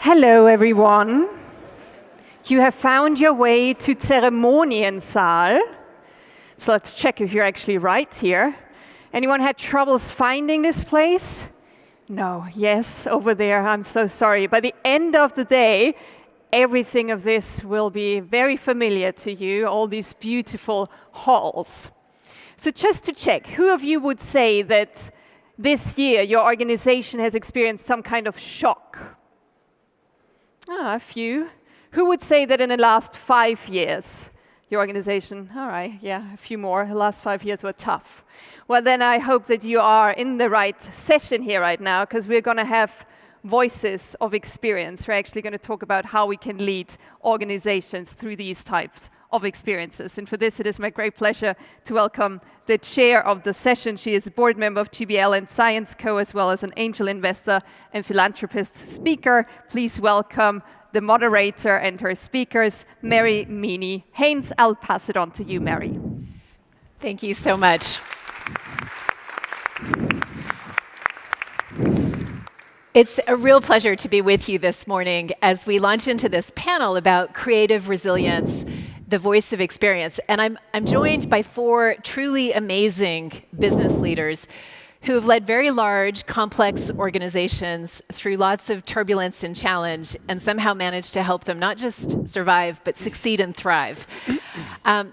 Hello, everyone. You have found your way to Zeremoniensaal. So let's check if you're actually right here. Anyone had troubles finding this place? No, yes, over there. I'm so sorry. By the end of the day, everything of this will be very familiar to you, all these beautiful halls. So just to check, who of you would say that this year your organization has experienced some kind of shock? A few. Who would say that in the last 5 years, your organization, all right, yeah, a few more, the last 5 years were tough. Well, then I hope that you are in the right session here right now, because we're going to have voices of experience. We're actually going to talk about how we can lead organizations through these types of experiences. And for this, it is my great pleasure to welcome the chair of the session. She is a board member of GBL and Science Co., as well as an angel investor and philanthropist speaker. Please welcome the moderator and her speakers, Mary Meaney. Haynes, I'll pass it on to you, Mary. Thank you so much. It's a real pleasure to be with you this morning as we launch into this panel about creative resilience, the voice of experience. And I'm joined by 4 truly amazing business leaders who have led very large, complex organizations through lots of turbulence and challenge, and somehow managed to help them not just survive, but succeed and thrive.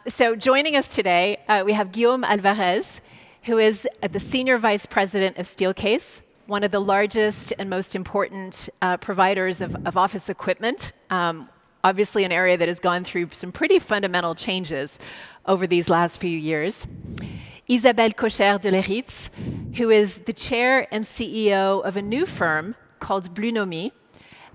So joining us today, we have Guillaume Alvarez, who is the Senior Vice President of Steelcase, one of the largest and most important providers of office equipment, obviously an area that has gone through some pretty fundamental changes over these last few years. Isabelle Kocher de Leyritz, who is the chair and CEO of a new firm called Blunomy,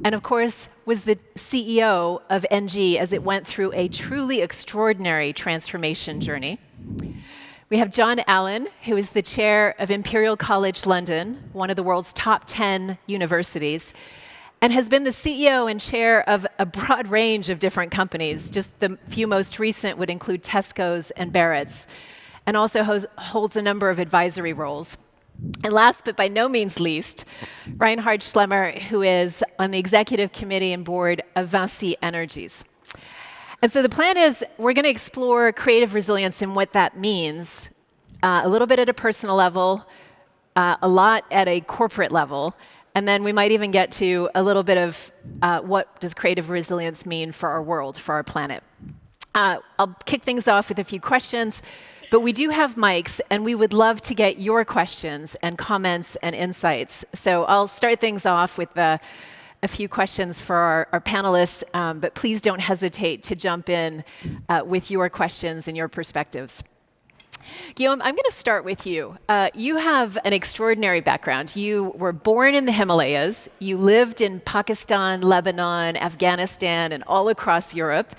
and of course was the CEO of NG as it went through a truly extraordinary transformation journey. We have John Allan, who is the chair of Imperial College London, one of the world's top 10 universities, and has been the CEO and chair of a broad range of different companies. Just the few most recent would include Tesco's and Barrett's, and also holds a number of advisory roles. And last but by no means least, Reinhard Schlemmer, who is on the executive committee and board of Vinci Energies. And so the plan is we're going to explore creative resilience and what that means, a little bit at a personal level, a lot at a corporate level, and then we might even get to a little bit of what does creative resilience mean for our world, for our planet. I'll kick things off with a few questions, but we do have mics, and we would love to get your questions and comments and insights. So I'll start things off with a few questions for our panelists, but please don't hesitate to jump in with your questions and your perspectives. Guillaume, I'm going to start with you. You have an extraordinary background. You were born in the Himalayas. You lived in Pakistan, Lebanon, Afghanistan, and all across Europe.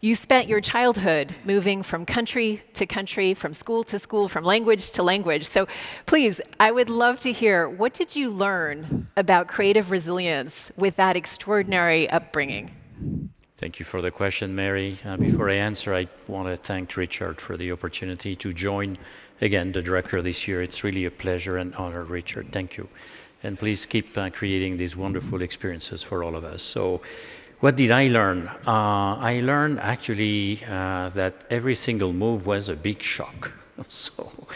You spent your childhood moving from country to country, from school to school, from language to language. So please, I would love to hear, what did you learn about creative resilience with that extraordinary upbringing? Thank you for the question, Mary. Before I answer, I want to thank Richard for the opportunity to join again the director this year. It's really a pleasure and honor, Richard. Thank you. And please keep creating these wonderful experiences for all of us. So, what did I learn? I learned actually that every single move was a big shock. So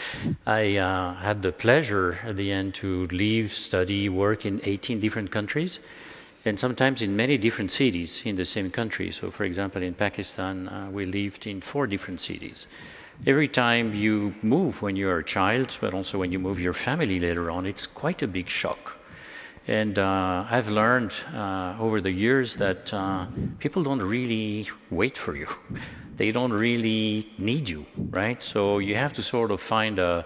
I had the pleasure at the end to live, study, work in 18 different countries, and sometimes in many different cities in the same country. So for example, in Pakistan, we lived in 4 different cities. Every time you move when you're a child, but also when you move your family later on, it's quite a big shock. And I've learned over the years that people don't really wait for you. They don't really need you, right? So you have to sort of find a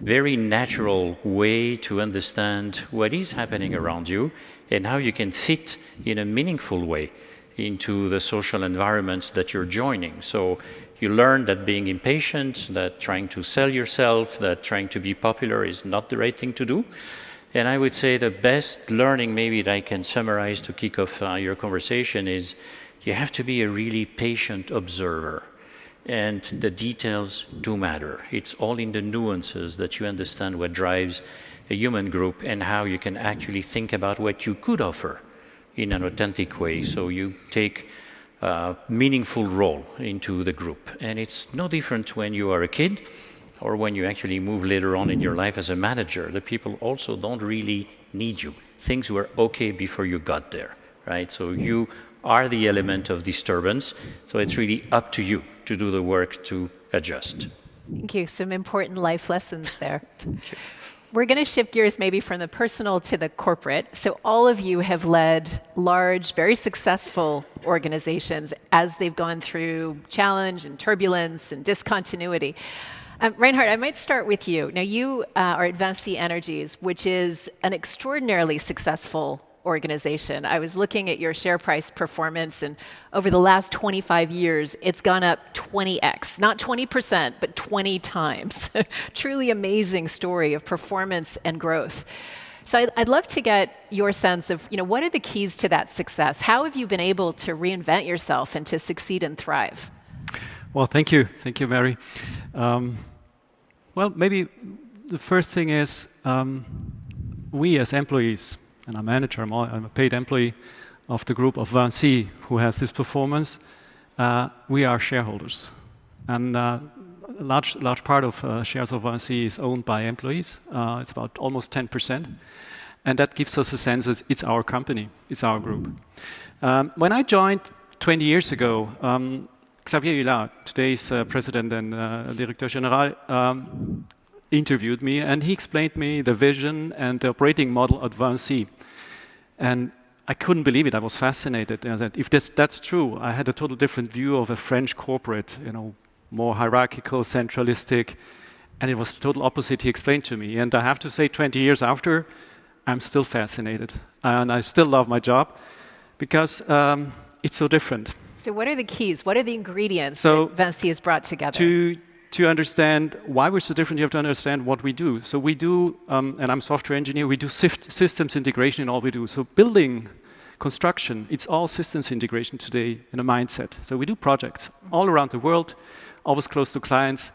very natural way to understand what is happening around you and how you can fit in a meaningful way into the social environments that you're joining. So you learn that being impatient, that trying to sell yourself, that trying to be popular is not the right thing to do. And I would say the best learning maybe that I can summarize to kick off your conversation is you have to be a really patient observer. And the details do matter. It's all in the nuances that you understand what drives a human group and how you can actually think about what you could offer in an authentic way. So you take a meaningful role into the group. And it's no different when you are a kid or when you actually move later on in your life as a manager. The people also don't really need you. Things were okay before you got there, right? So you are the element of disturbance. So it's really up to you to do the work to adjust. Thank you. Some important life lessons there. We're going to shift gears maybe from the personal to the corporate. So all of you have led large, very successful organizations as they've gone through challenge and turbulence and discontinuity. Reinhard, I might start with you. Now, you are at Vinci Energies, which is an extraordinarily successful organization. I was looking at your share price performance, and over the last 25 years, it's gone up 20x, not 20%, but 20 times. Truly amazing story of performance and growth. So I'd love to get your sense of, what are the keys to that success? How have you been able to reinvent yourself and to succeed and thrive? Well, thank you. Thank you, Mary. Well, maybe the first thing is we as employees, and I'm a manager, I'm a paid employee of the group of Vinci who has this performance, we are shareholders. And a large part of shares of Vinci is owned by employees. It's about almost 10%. And that gives us a sense that it's our company, it's our group. When I joined 20 years ago, Xavier Hulard, today's president and directeur général, interviewed me, and he explained me the vision and the operating model at Vinci. And I couldn't believe it. I was fascinated. That if that's true, I had a total different view of a French corporate, more hierarchical, centralistic, and it was the total opposite he explained to me. And I have to say, 20 years after, I'm still fascinated. And I still love my job because it's so different. So what are the keys? What are the ingredients that Vinci has brought together? To understand why we're so different, you have to understand what we do. So we do, and I'm a software engineer, we do systems integration in all we do. So building, construction, it's all systems integration today in a mindset. So we do projects all around the world, always close to clients.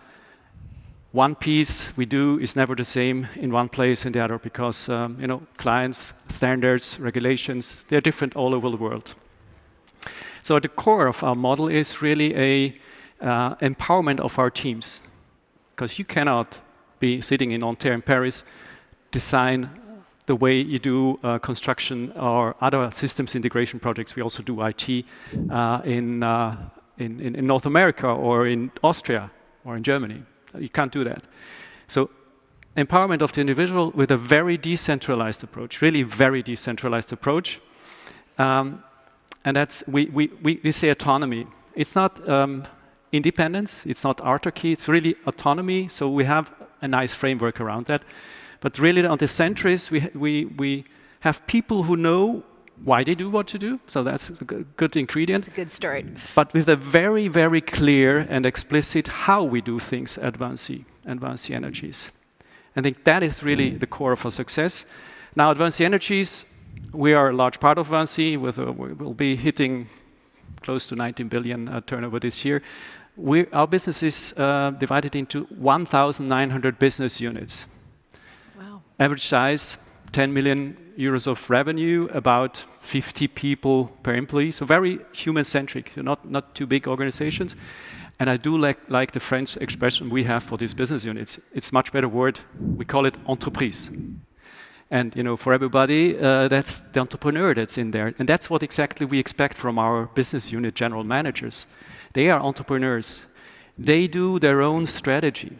One piece we do is never the same in one place and the other because, clients, standards, regulations, they're different all over the world. So at the core of our model is really a empowerment of our teams, because you cannot be sitting in Nanterre in Paris, design the way you do construction or other systems integration projects. We also do IT in North America or in Austria or in Germany. You can't do that. So empowerment of the individual with a very decentralized approach, really very decentralized approach. And that's, we say autonomy. It's not independence, it's not autarky, it's really autonomy. So we have a nice framework around that. But really on the centris, we have people who know why they do what to do. So that's a good ingredient. It's a good start. But with a very, very clear and explicit how we do things at Vinci and Vinci Energies. I think that is really the core of our success. Now at Vinci Energies, we are a large part of Vinci. We'll be hitting close to 19 billion turnover this year. Our business is divided into 1,900 business units. Wow. Average size, 10 million euros of revenue, about 50 people per employee. So very human-centric, not too big organizations. And I do like the French expression we have for these business units. It's a much better word. We call it entreprise. And for everybody, that's the entrepreneur that's in there. And that's what exactly we expect from our business unit general managers. They are entrepreneurs. They do their own strategy.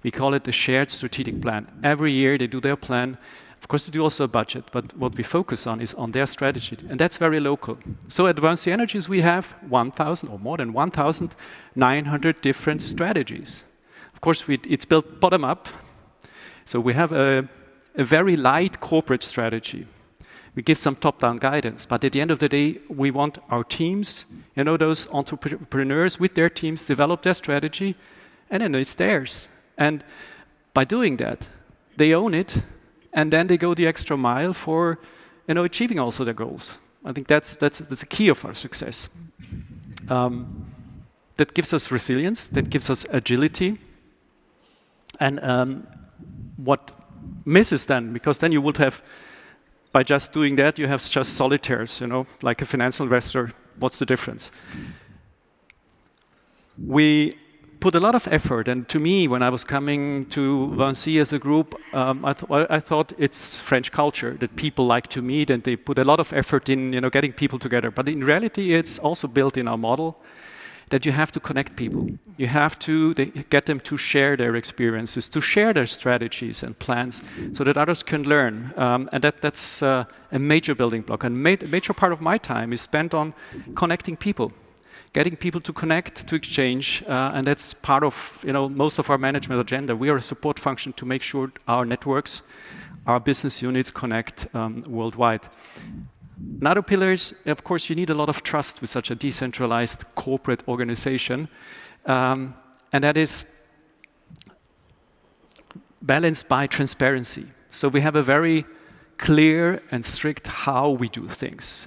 We call it the shared strategic plan. Every year they do their plan. Of course, they do also a budget, but what we focus on is on their strategy. And that's very local. So at Vinci Energies, we have 1,000 or more than 1,900 different strategies. Of course, it's built bottom up. So we have a very light corporate strategy. We give some top-down guidance, but at the end of the day, we want our teams, those entrepreneurs with their teams develop their strategy, and then it's theirs. And by doing that, they own it, and then they go the extra mile for, achieving also their goals. I think that's a key of our success. That gives us resilience, that gives us agility, and what misses then, because then you would have by just doing that, you have just solitaires, like a financial investor. What's the difference? We put a lot of effort, and to me, when I was coming to Vinci as a group, I thought it's French culture, that people like to meet, and they put a lot of effort in getting people together. But in reality, it's also built in our model that you have to connect people. You have to get them to share their experiences, to share their strategies and plans, so that others can learn. And that's a major building block. And a major part of my time is spent on connecting people, getting people to connect, to exchange, and that's part of most of our management agenda. We are a support function to make sure our networks, our business units connect worldwide. Another pillar is, of course, you need a lot of trust with such a decentralized corporate organization, and that is balanced by transparency. So we have a very clear and strict how we do things.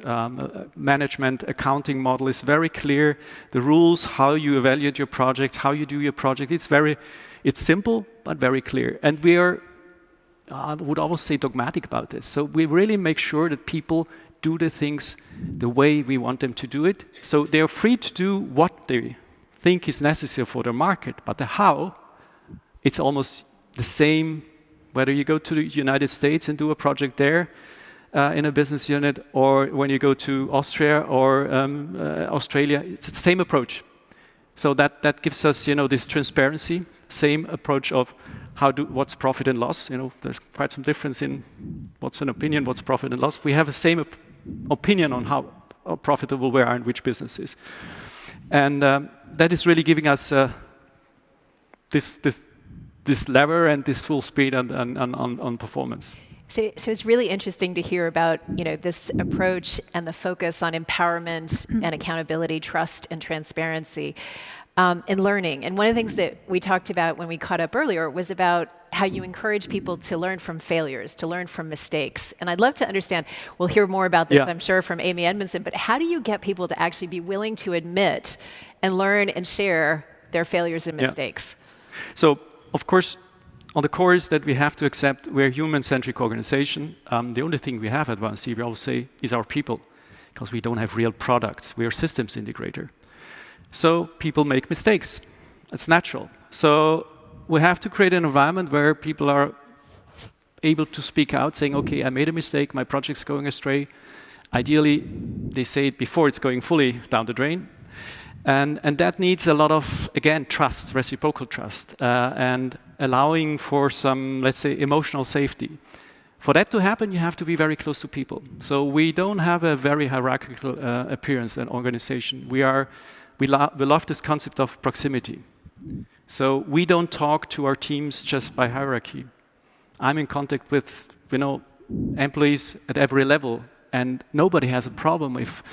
Management accounting model is very clear. The rules, how you evaluate your project, how you do your project, it's simple but very clear. And we are, I would almost say, dogmatic about this. So we really make sure that people do the things the way we want them to do it. So they are free to do what they think is necessary for their market, but the how, it's almost the same whether you go to the United States and do a project there in a business unit, or when you go to Austria or Australia, it's the same approach. So that gives us, this transparency, same approach of what's profit and loss. There's quite some difference in what's an opinion, what's profit and loss. We have the same opinion on how profitable we are in which businesses. And that is really giving us this lever and this full speed on performance. So it's really interesting to hear about this approach and the focus on empowerment and accountability, trust and transparency, and learning. And one of the things that we talked about when we caught up earlier was about how you encourage people to learn from failures, to learn from mistakes. And I'd love to understand, we'll hear more about this, I'm sure, from Amy Edmondson, but how do you get people to actually be willing to admit and learn and share their failures and mistakes? So, of course, on the core is that we have to accept we're a human-centric organization. The only thing we have at Vinci, we always say, is our people, because we don't have real products. We're a systems integrator. So people make mistakes. It's natural. So we have to create an environment where people are able to speak out, saying, okay, I made a mistake, my project's going astray. Ideally, they say it before it's going fully down the drain. And that needs a lot of, again, trust, reciprocal trust, and allowing for some, let's say, emotional safety. For that to happen, you have to be very close to people. So we don't have a very hierarchical appearance and organization. We love this concept of proximity. So we don't talk to our teams just by hierarchy. I'm in contact with, employees at every level, and nobody has a problem if,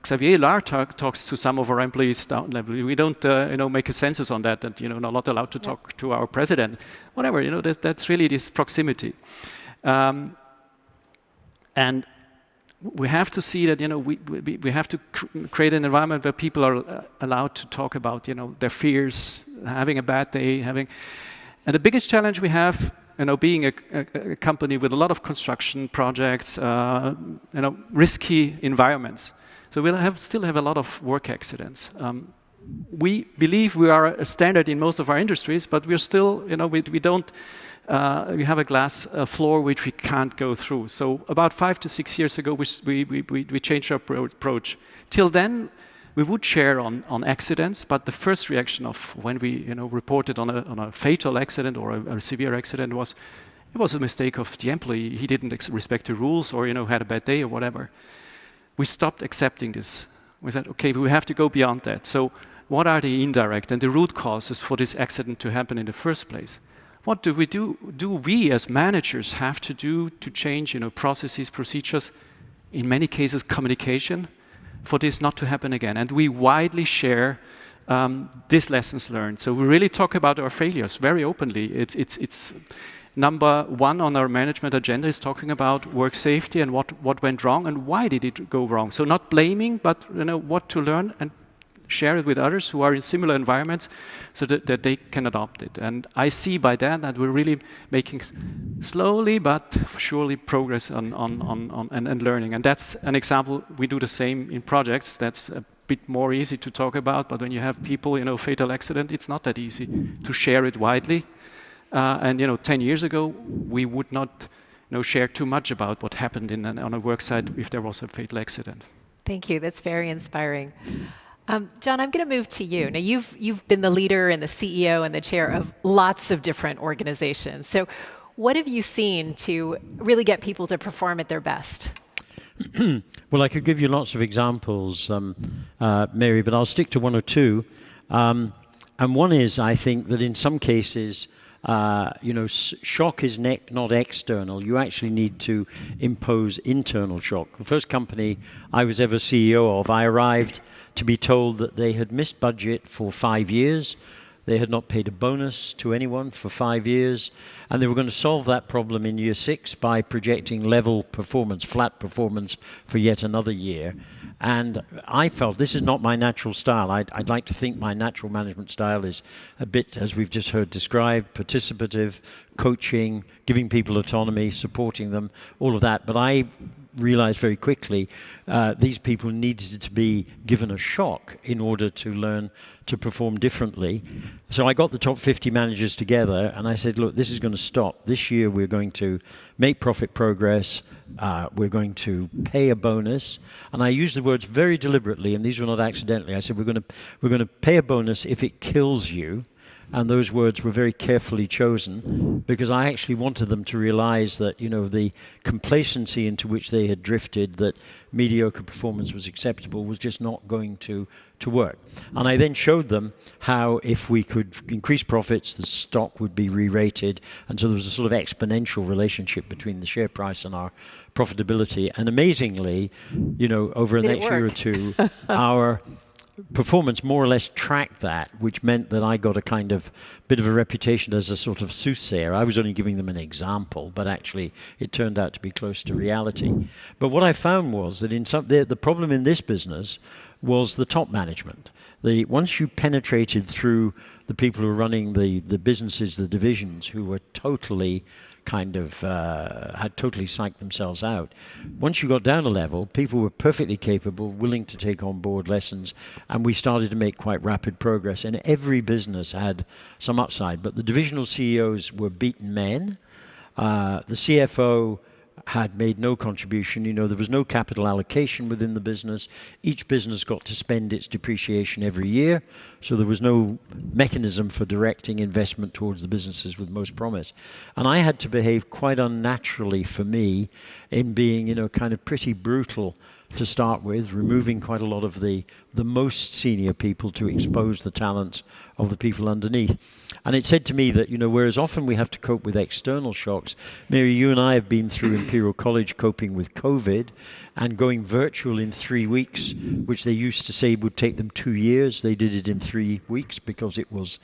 Xavier Lard talks to some of our employees down level. We don't, make a census on that, not allowed to talk to our president. Whatever, that's really this proximity. And we have to see that, we have to create an environment where people are allowed to talk about, their fears, having a bad day, and the biggest challenge we have, being a company with a lot of construction projects, risky environments. So we'll still have a lot of work accidents. We believe we are a standard in most of our industries, but we're still, we have a glass floor which we can't go through. So about 5 to 6 years ago, we changed our approach. Till then, we would share on accidents, but the first reaction of when we reported on a fatal accident or a severe accident was, it was a mistake of the employee. He didn't respect the rules or had a bad day or whatever. We stopped accepting this. We said, okay, we have to go beyond that. So what are the indirect and the root causes for this accident to happen in the first place? What do we do? Do we as managers have to do to change processes, procedures, in many cases communication, for this not to happen again? And we widely share these lessons learned. So we really talk about our failures very openly. It's number one on our management agenda is talking about work safety and what went wrong and why did it go wrong. So not blaming, but what to learn and share it with others who are in similar environments so that they can adopt it. And I see by that we're really making slowly but surely progress and learning. And that's an example. We do the same in projects. That's a bit more easy to talk about, but when you have people, fatal accident, it's not that easy to share it widely. And 10 years ago, we would not share too much about what happened on a work site if there was a fatal accident. Thank you. That's very inspiring. John, I'm going to move to you. Now, you've been the leader and the CEO and the chair of lots of different organizations. So what have you seen to really get people to perform at their best? Well, I could give you lots of examples, Mary, but I'll stick to one or two. And one is, I think, that in some cases, shock is not external. You actually need to impose internal shock. The first company I was ever CEO of, I arrived to be told that they had missed budget for 5 years. They had not paid a bonus to anyone for 5 years, and they were going to solve that problem in year 6 by projecting level performance, flat performance for yet another year. And I felt this is not my natural style. I'd like to think my natural management style is a bit, as we've just heard described, participative, coaching, giving people autonomy, supporting them, all of that. But I realized very quickly these people needed to be given a shock in order to learn to perform differently. So I got the top 50 managers together and I said, look, this is going to stop. This year we're going to make profit progress. We're going to pay a bonus. And I used the words very deliberately, and these were not accidentally. I said, we're going to pay a bonus if it kills you. And those words were very carefully chosen because I actually wanted them to realize that, the complacency into which they had drifted, that mediocre performance was acceptable, was just not going to work. And I then showed them how if we could increase profits, the stock would be re-rated. And so there was a sort of exponential relationship between the share price and our profitability. And amazingly, over the next year or two, our performance more or less tracked that, which meant that I got a kind of bit of a reputation as a sort of soothsayer. I was only giving them an example, but actually it turned out to be close to reality. But what I found was that the problem in this business was the top management. Once you penetrated through the people who were running the businesses, the divisions, who were totally had totally psyched themselves out. Once you got down a level, people were perfectly capable, willing to take on board lessons, and we started to make quite rapid progress. And every business had some upside, but the divisional CEOs were beaten men. The CFO had made no contribution. There was no capital allocation within the business. Each business got to spend its depreciation every year, so there was no mechanism for directing investment towards the businesses with most promise. And I had to behave quite unnaturally for me in being, kind of pretty brutal to start with, removing quite a lot of the most senior people to expose the talents of the people underneath. And it said to me that, whereas often we have to cope with external shocks, Mary, you and I have been through Imperial College coping with COVID and going virtual in 3 weeks, which they used to say would take them 2 years. They did it in 3 weeks because it was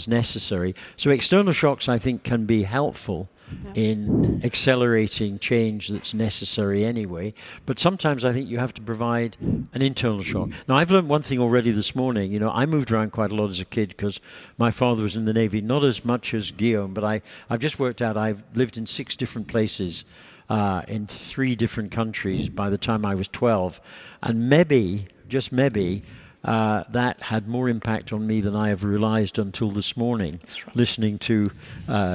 necessary. So external shocks, I think, can be helpful in accelerating change that's necessary anyway. But sometimes I think you have to provide an internal shock. Now, I've learned one thing already this morning. I moved around quite a lot as a kid because my father was in the Navy, not as much as Guillaume, but I've just worked out I've lived in 6 different places in 3 different countries by the time I was 12. And maybe, just maybe, that had more impact on me than I have realized until this morning, listening to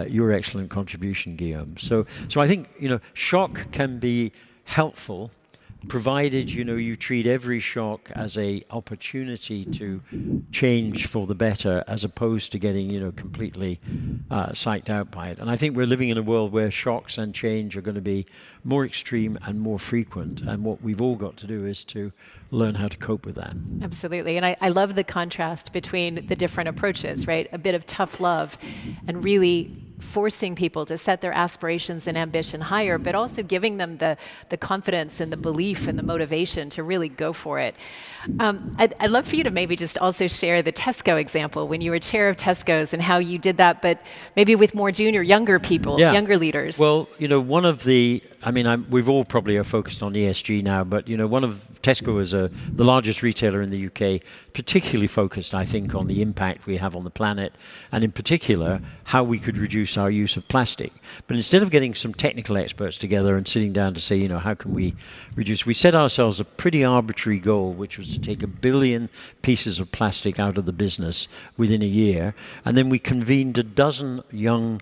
your excellent contribution, Guillaume. So I think, shock can be helpful, provided, you treat every shock as an opportunity to change for the better, as opposed to getting, completely psyched out by it. And I think we're living in a world where shocks and change are going to be more extreme and more frequent. And what we've all got to do is to learn how to cope with that. Absolutely. And I love the contrast between the different approaches, right? A bit of tough love and really forcing people to set their aspirations and ambition higher, but also giving them the confidence and the belief and the motivation to really go for it. I'd love for you to maybe just also share the Tesco example when you were chair of Tesco's and how you did that, but maybe with more younger people, younger leaders. Well, one of the I mean, we've all probably are focused on ESG now, but one of Tesco is the largest retailer in the UK, particularly focused, I think, on the impact we have on the planet, and in particular, how we could reduce our use of plastic. But instead of getting some technical experts together and sitting down to say, how can we reduce, we set ourselves a pretty arbitrary goal, which was to take 1 billion pieces of plastic out of the business within a year, and then we convened a dozen young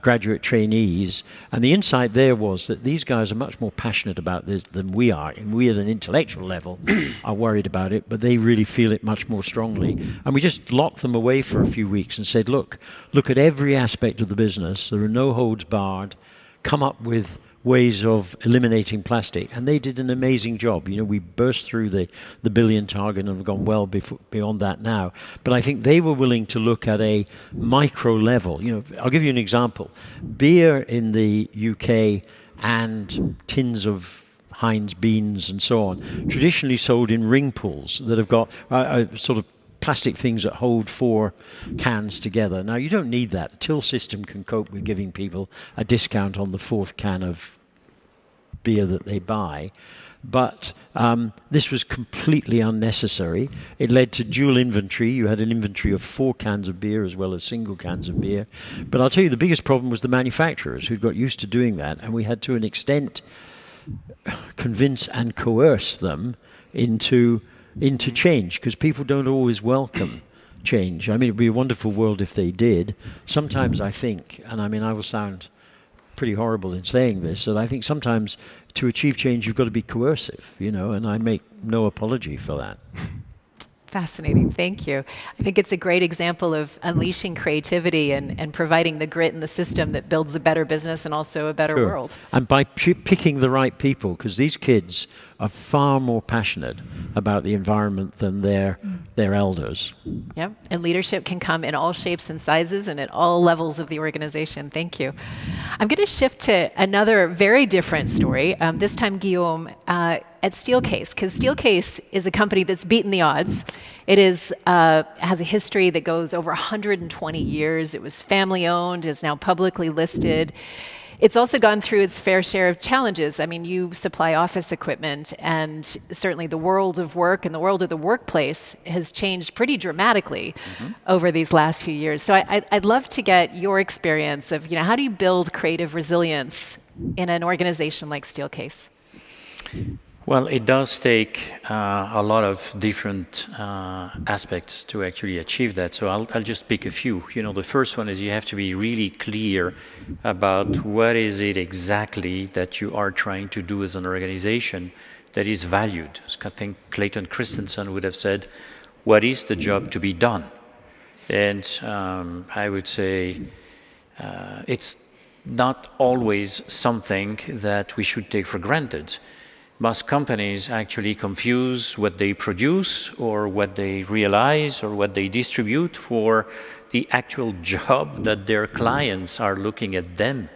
graduate trainees, and the insight there was that these guys are much more passionate about this than we are, and we at an intellectual level are worried about it, but they really feel it much more strongly. And we just locked them away for a few weeks and said, look at every aspect of the business, there are no holds barred, come up with ways of eliminating plastic, and they did an amazing job. We burst through the billion target and have gone well beyond that now. But I think they were willing to look at a micro level. I'll give you an example. Beer in the UK and tins of Haynes beans and so on, traditionally sold in ring pools that have got sort of plastic things that hold 4 cans together. Now, you don't need that. The till system can cope with giving people a discount on the 4th can of beer that they buy. But this was completely unnecessary. It led to dual inventory. You had an inventory of 4 cans of beer as well as single cans of beer. But I'll tell you, the biggest problem was the manufacturers who'd got used to doing that, and we had to an extent convince and coerce them into change, because people don't always welcome change. I mean, it'd be a wonderful world if they did. Sometimes I think, and I mean, I will sound pretty horrible in saying this, that I think sometimes to achieve change you've got to be coercive, and I make no apology for that. Fascinating. Thank you. I think it's a great example of unleashing creativity and providing the grit in the system that builds a better business and also a better world. And by picking the right people, because these kids are far more passionate about the environment than their elders. Yep. And leadership can come in all shapes and sizes and at all levels of the organization. Thank you. I'm going to shift to another very different story, this time Guillaume, at Steelcase, because Steelcase is a company that's beaten the odds. It has a history that goes over 120 years. It was family owned, is now publicly listed. It's also gone through its fair share of challenges. I mean, you supply office equipment, and certainly the world of work and the world of the workplace has changed pretty dramatically over these last few years. So I'd love to get your experience of, how do you build creative resilience in an organization like Steelcase? Well, it does take a lot of different aspects to actually achieve that. So I'll just pick a few. The first one is you have to be really clear about what is it exactly that you are trying to do as an organization that is valued. I think Clayton Christensen would have said, what is the job to be done? And I would say it's not always something that we should take for granted. Most companies actually confuse what they produce or what they realize or what they distribute for the actual job that their clients are looking at them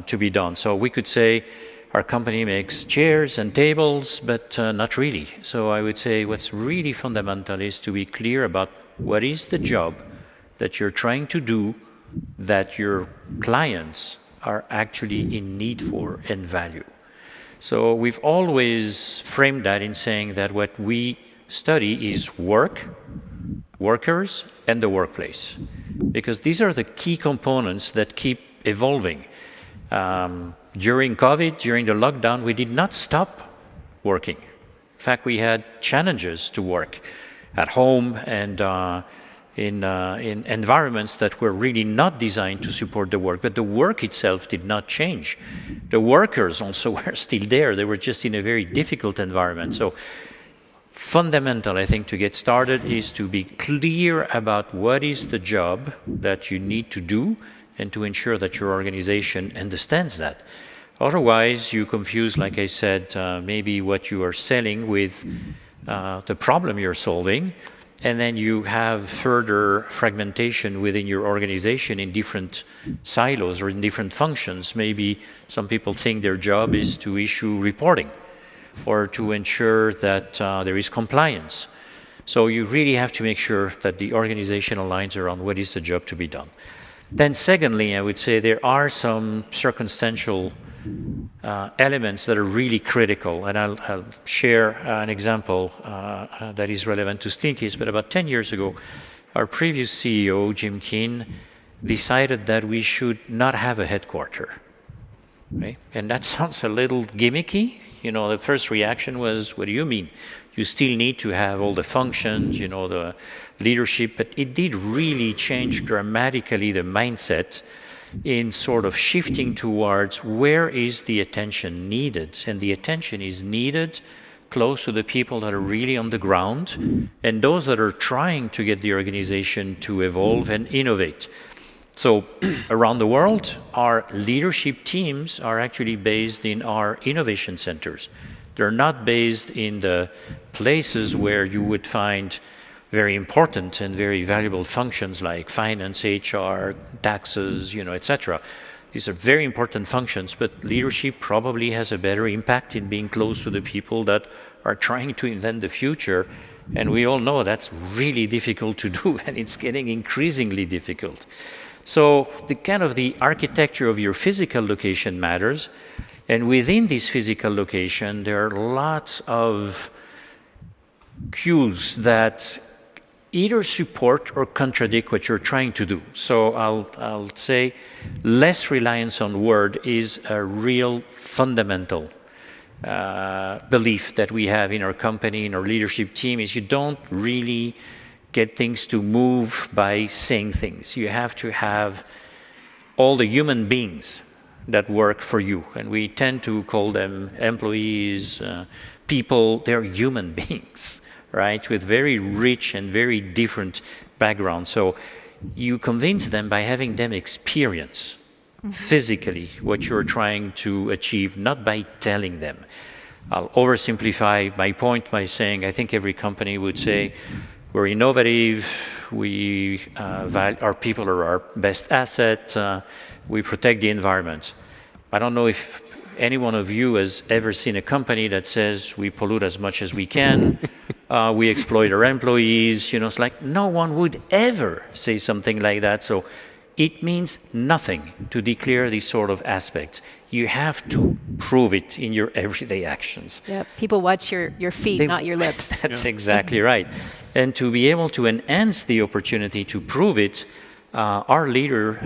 to be done. So we could say our company makes chairs and tables, but not really. So I would say what's really fundamental is to be clear about what is the job that you're trying to do that your clients are actually in need for and value. So we've always framed that in saying that what we study is work, workers, and the workplace, because these are the key components that keep evolving. During COVID, during the lockdown, we did not stop working. In fact, we had challenges to work at home and in environments that were really not designed to support the work, but the work itself did not change. The workers also were still there. They were just in a very difficult environment. So fundamental, I think, to get started is to be clear about what is the job that you need to do and to ensure that your organization understands that. Otherwise, you confuse, like I said, maybe what you are selling with the problem you're solving. And then you have further fragmentation within your organization in different silos or in different functions. Maybe some people think their job is to issue reporting or to ensure that there is compliance. So you really have to make sure that the organization aligns around what is the job to be done. Then secondly, I would say there are some circumstantial elements that are really critical. And I'll share an example that is relevant to Steelcase. But about 10 years ago, our previous CEO, Jim Keane, decided that we should not have a headquarter. Right? And that sounds a little gimmicky. You know, the first reaction was, what do you mean? You still need to have all the functions, you know, the leadership. But it did really change dramatically the mindset in sort of shifting towards where is the attention needed. And the attention is needed close to the people that are really on the ground and those that are trying to get the organization to evolve and innovate. So around the world, our leadership teams are actually based in our innovation centers. They're not based in the places where you would find very important and very valuable functions like finance, HR, taxes, you know, etc. These are very important functions, but leadership probably has a better impact in being close to the people that are trying to invent the future. And we all know that's really difficult to do, and it's getting increasingly difficult. So the architecture of your physical location matters. And within this physical location, there are lots of cues that either support or contradict what you're trying to do. So I'll say less reliance on word is a real fundamental belief that we have in our company, in our leadership team, is you don't really get things to move by saying things. You have to have all the human beings that work for you. And we tend to call them employees, people. They're human beings, right, with very rich and very different backgrounds. So you convince them by having them experience physically what you're trying to achieve, not by telling them. I'll oversimplify my point by saying I think every company would say, we're innovative, our people are our best asset, we protect the environment. I don't know if any one of you has ever seen a company that says we pollute as much as we can, we exploit our employees, you know, it's like no one would ever say something like that. So it means nothing to declare these sort of aspects. You have to prove it in your everyday actions. Yeah, people watch your feet, not your lips. That's exactly right. And to be able to enhance the opportunity to prove it, our leader,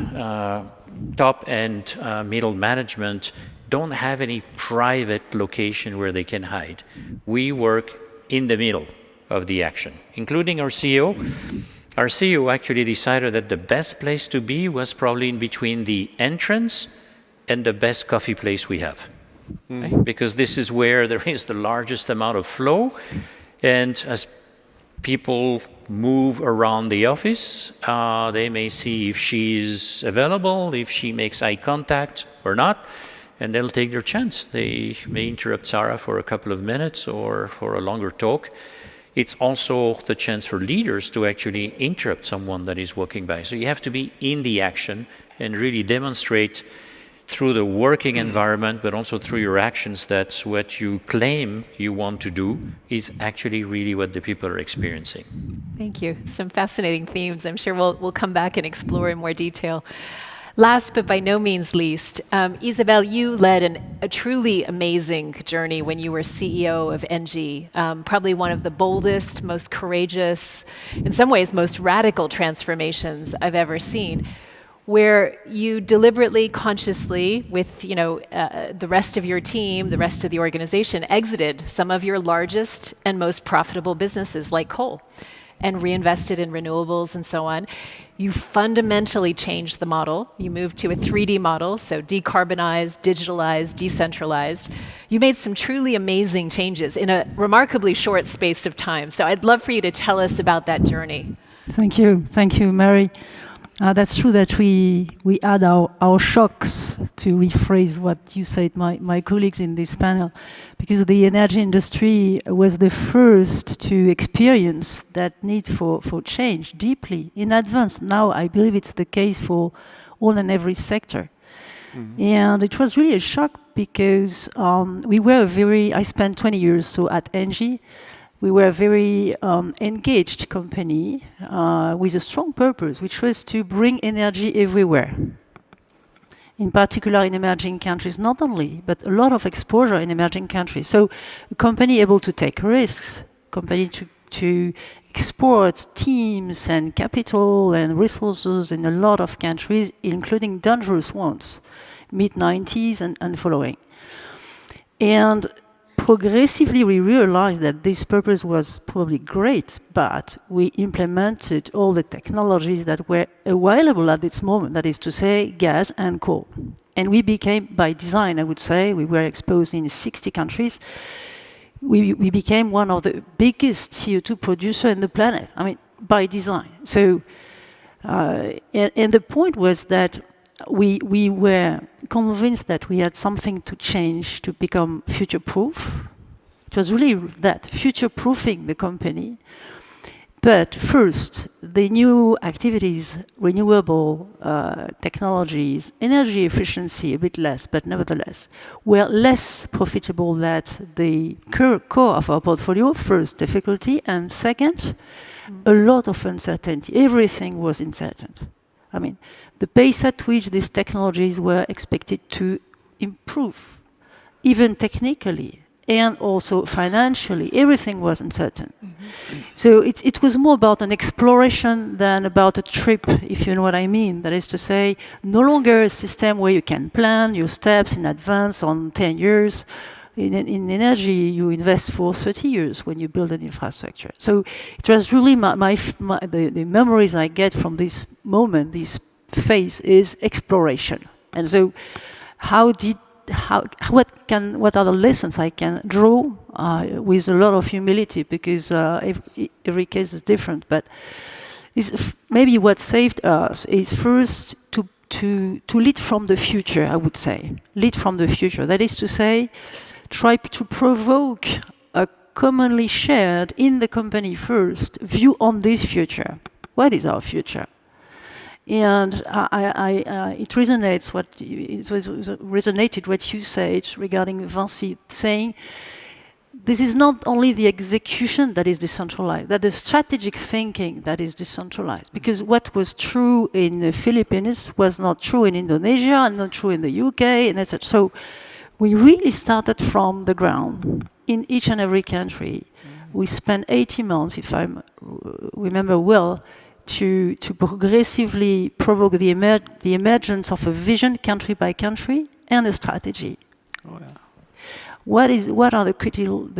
top and middle management don't have any private location where they can hide. We work in the middle of the action, including our CEO. Our CEO actually decided that the best place to be was probably in between the entrance and the best coffee place we have. Right? Because this is where there is the largest amount of flow. And as people move around the office, they may see if she's available, if she makes eye contact or not, and they'll take their chance. They may interrupt Sarah for a couple of minutes or for a longer talk. It's also the chance for leaders to actually interrupt someone that is walking by. So you have to be in the action and really demonstrate through the working environment, but also through your actions, that what you claim you want to do is actually really what the people are experiencing. Thank you. Some fascinating themes. I'm sure we'll come back and explore in more detail. Last but by no means least, Isabelle, you led a truly amazing journey when you were CEO of Engie, probably one of the boldest, most courageous, in some ways most radical transformations I've ever seen, where you deliberately, consciously, with the rest of your team, the rest of the organization, exited some of your largest and most profitable businesses like coal and reinvested in renewables and so on. You fundamentally changed the model. You moved to a 3D model, so decarbonized, digitalized, decentralized. You made some truly amazing changes in a remarkably short space of time. So I'd love for you to tell us about that journey. Thank you, Mary. That's true that we had our shocks, to rephrase what you said, my colleagues in this panel, because the energy industry was the first to experience that need for change deeply in advance. Now I believe it's the case for all and every sector. Mm-hmm. And it was really a shock because I spent 20 years at Engie. We were a very engaged company with a strong purpose, which was to bring energy everywhere. in particular in emerging countries, not only, but a lot of exposure in emerging countries. So a company able to take risks, company to export teams and capital and resources in a lot of countries, including dangerous ones, mid-90s and following. And progressively we realized that this purpose was probably great, but we implemented all the technologies that were available at this moment, that is to say, gas and coal. And we became, by design, I would say, we were exposed in 60 countries. We became one of the biggest CO2 producer in the planet, I mean, by design. So, and the point was that we were convinced that we had something to change to become future-proof. It was really that, future-proofing the company. But first, the new activities, renewable technologies, energy efficiency, a bit less, but nevertheless, were less profitable than the core of our portfolio. First, difficulty, and second, a lot of uncertainty. Everything was uncertain. I mean, the pace at which these technologies were expected to improve, even technically, and also financially, everything was uncertain. So it was more about an exploration than about a trip, if you know what I mean. That is to say, no longer a system where you can plan your steps in advance on 10 years. In energy, you invest for 30 years when you build an infrastructure. So it was really the memories I get from this moment, this phase, is exploration. And so what are the lessons I can draw with a lot of humility, because every case is different. But maybe what saved us is first to lead from the future, I would say. Lead from the future. That is to say, try to provoke a commonly shared, in the company first, view on this future. What is our future? And it resonates resonated what you said regarding Vinci, saying this is not only the execution that is decentralized, that the strategic thinking that is decentralized. Because what was true in the Philippines was not true in Indonesia and not true in the UK, and etc. So we really started from the ground in each and every country. We spent 80 months, if I remember well, to progressively provoke the emergence of a vision, country by country, and a strategy. Oh, yeah. What are the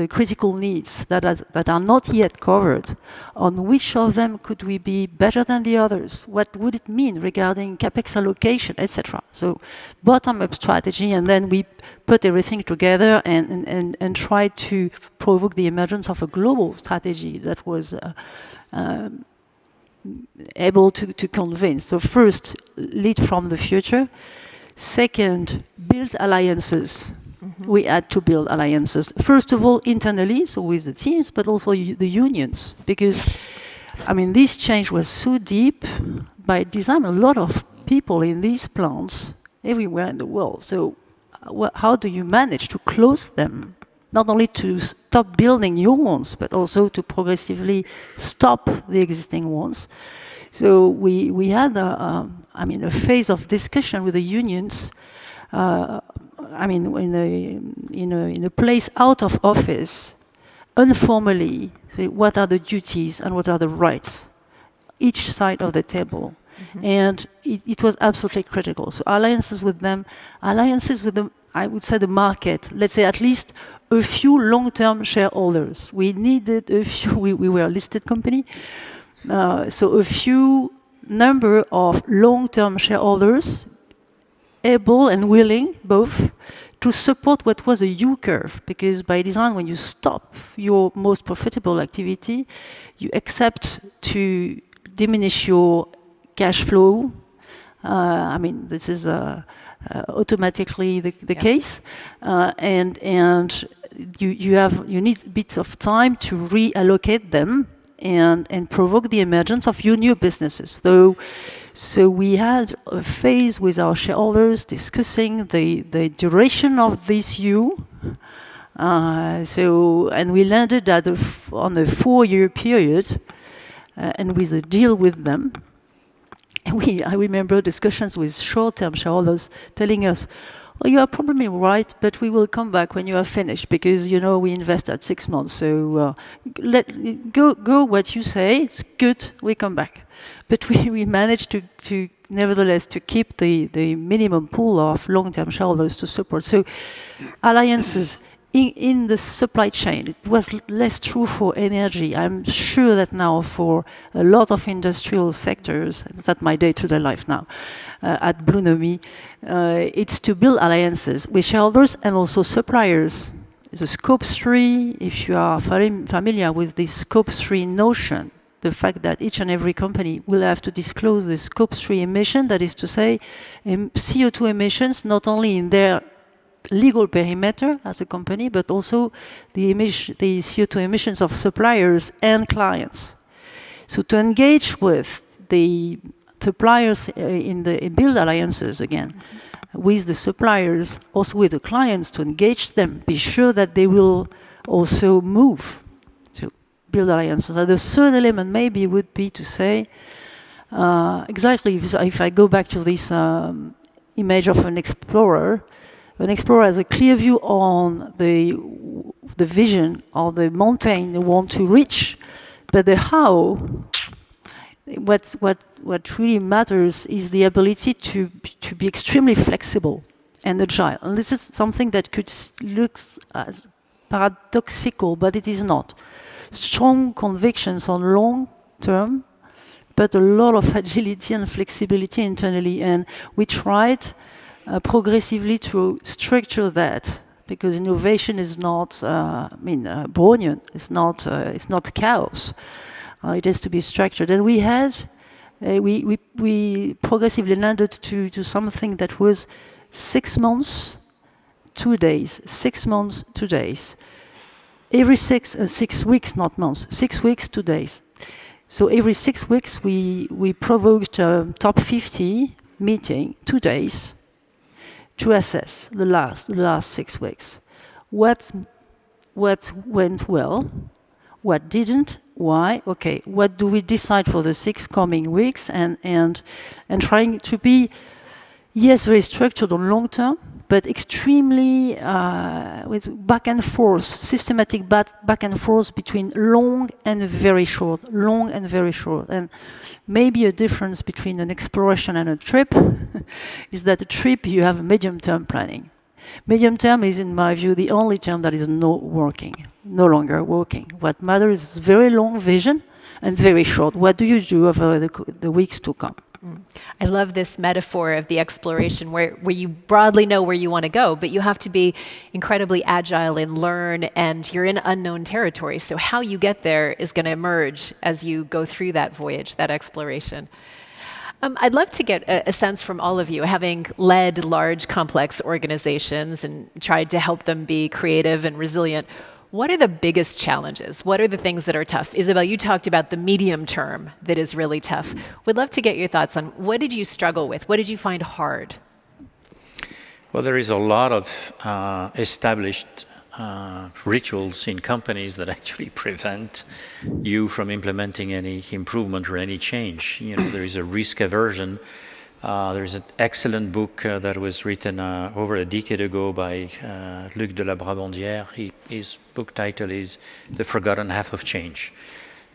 critical needs that are not yet covered? On which of them could we be better than the others? What would it mean regarding capex allocation, etc.? So, bottom-up strategy, and then we put everything together and try to provoke the emergence of a global strategy that was able to convince. So first, lead from the future. Second, build alliances. We had to build alliances. First of all, internally, so with the teams, but also the unions. Because, I mean, this change was so deep by design. A lot of people in these plants everywhere in the world. So how do you manage to close them? Not only to stop building new ones, but also to progressively stop the existing ones. So we had a phase of discussion with the unions. In a place out of office, informally, what are the duties and what are the rights, each side of the table. And it was absolutely critical. So alliances with them, I would say the market, let's say at least a few long-term shareholders. We needed a few, we were a listed company, so a few number of long-term shareholders able and willing, both, to support what was a U-curve, because by design, when you stop your most profitable activity, you accept to diminish your cash flow. This is automatically the case, and you need bits of time to reallocate them and provoke the emergence of your new businesses. So we had a phase with our shareholders discussing the duration of this U. And we landed on a 4-year period, and with a deal with them. And I remember discussions with short-term shareholders telling us, "Oh, you are probably right, but we will come back when you are finished because we invest at 6 months. So go what you say. It's good. We come back." But we managed to nevertheless to keep the minimum pool of long-term shareholders to support. So alliances in the supply chain. It was less true for energy. I'm sure that now for a lot of industrial sectors, that's my day-to-day life now, at Blunomy, it's to build alliances with shareholders and also suppliers. The Scope 3, if you are familiar with this Scope 3 notion, the fact that each and every company will have to disclose the Scope 3 emission, that is to say, CO2 emissions, not only in their legal perimeter as a company, but also the CO2 emissions of suppliers and clients. So to engage with the suppliers in build alliances again, with the suppliers, also with the clients, to engage them, be sure that they will also move to build alliances. And the third element maybe would be to say, exactly, if I go back to this image of an explorer has a clear view on the vision of the mountain they want to reach, but the how, what really matters is the ability to be extremely flexible and agile. And this is something that could look as paradoxical, but it is not. Strong convictions on long term, but a lot of agility and flexibility internally. And we tried progressively to structure that, because innovation is not, Brownian. It's not chaos. It has to be structured, and we progressively landed to something that was 6 months, 2 days. 6 months, 2 days. Every 6 weeks, not months. 6 weeks, 2 days. So every 6 weeks, we provoked a top 50 meeting, 2 days, to assess the last 6 weeks. What went well, what didn't, why, okay, what do we decide for the 6 coming weeks, and trying to be, yes, very structured on long term, but extremely with back and forth, systematic back and forth between long and very short, and maybe a difference between an exploration and a trip is that a trip you have a medium-term planning. Medium term is, in my view, the only term that is no longer working. What matters is very long vision and very short. What do you do over the weeks to come? I love this metaphor of the exploration where you broadly know where you want to go, but you have to be incredibly agile and learn, and you're in unknown territory. So how you get there is going to emerge as you go through that voyage, that exploration. I'd love to get a sense from all of you, having led large, complex organizations and tried to help them be creative and resilient. What are the biggest challenges? What are the things that are tough? Isabelle, you talked about the medium term that is really tough. Would love to get your thoughts on what did you struggle with? What did you find hard? Well, there is a lot of established rituals in companies that actually prevent you from implementing any improvement or any change. There is a risk aversion. There is an excellent book that was written over a decade ago by Luc de la Brabandière. His book title is The Forgotten Half of Change.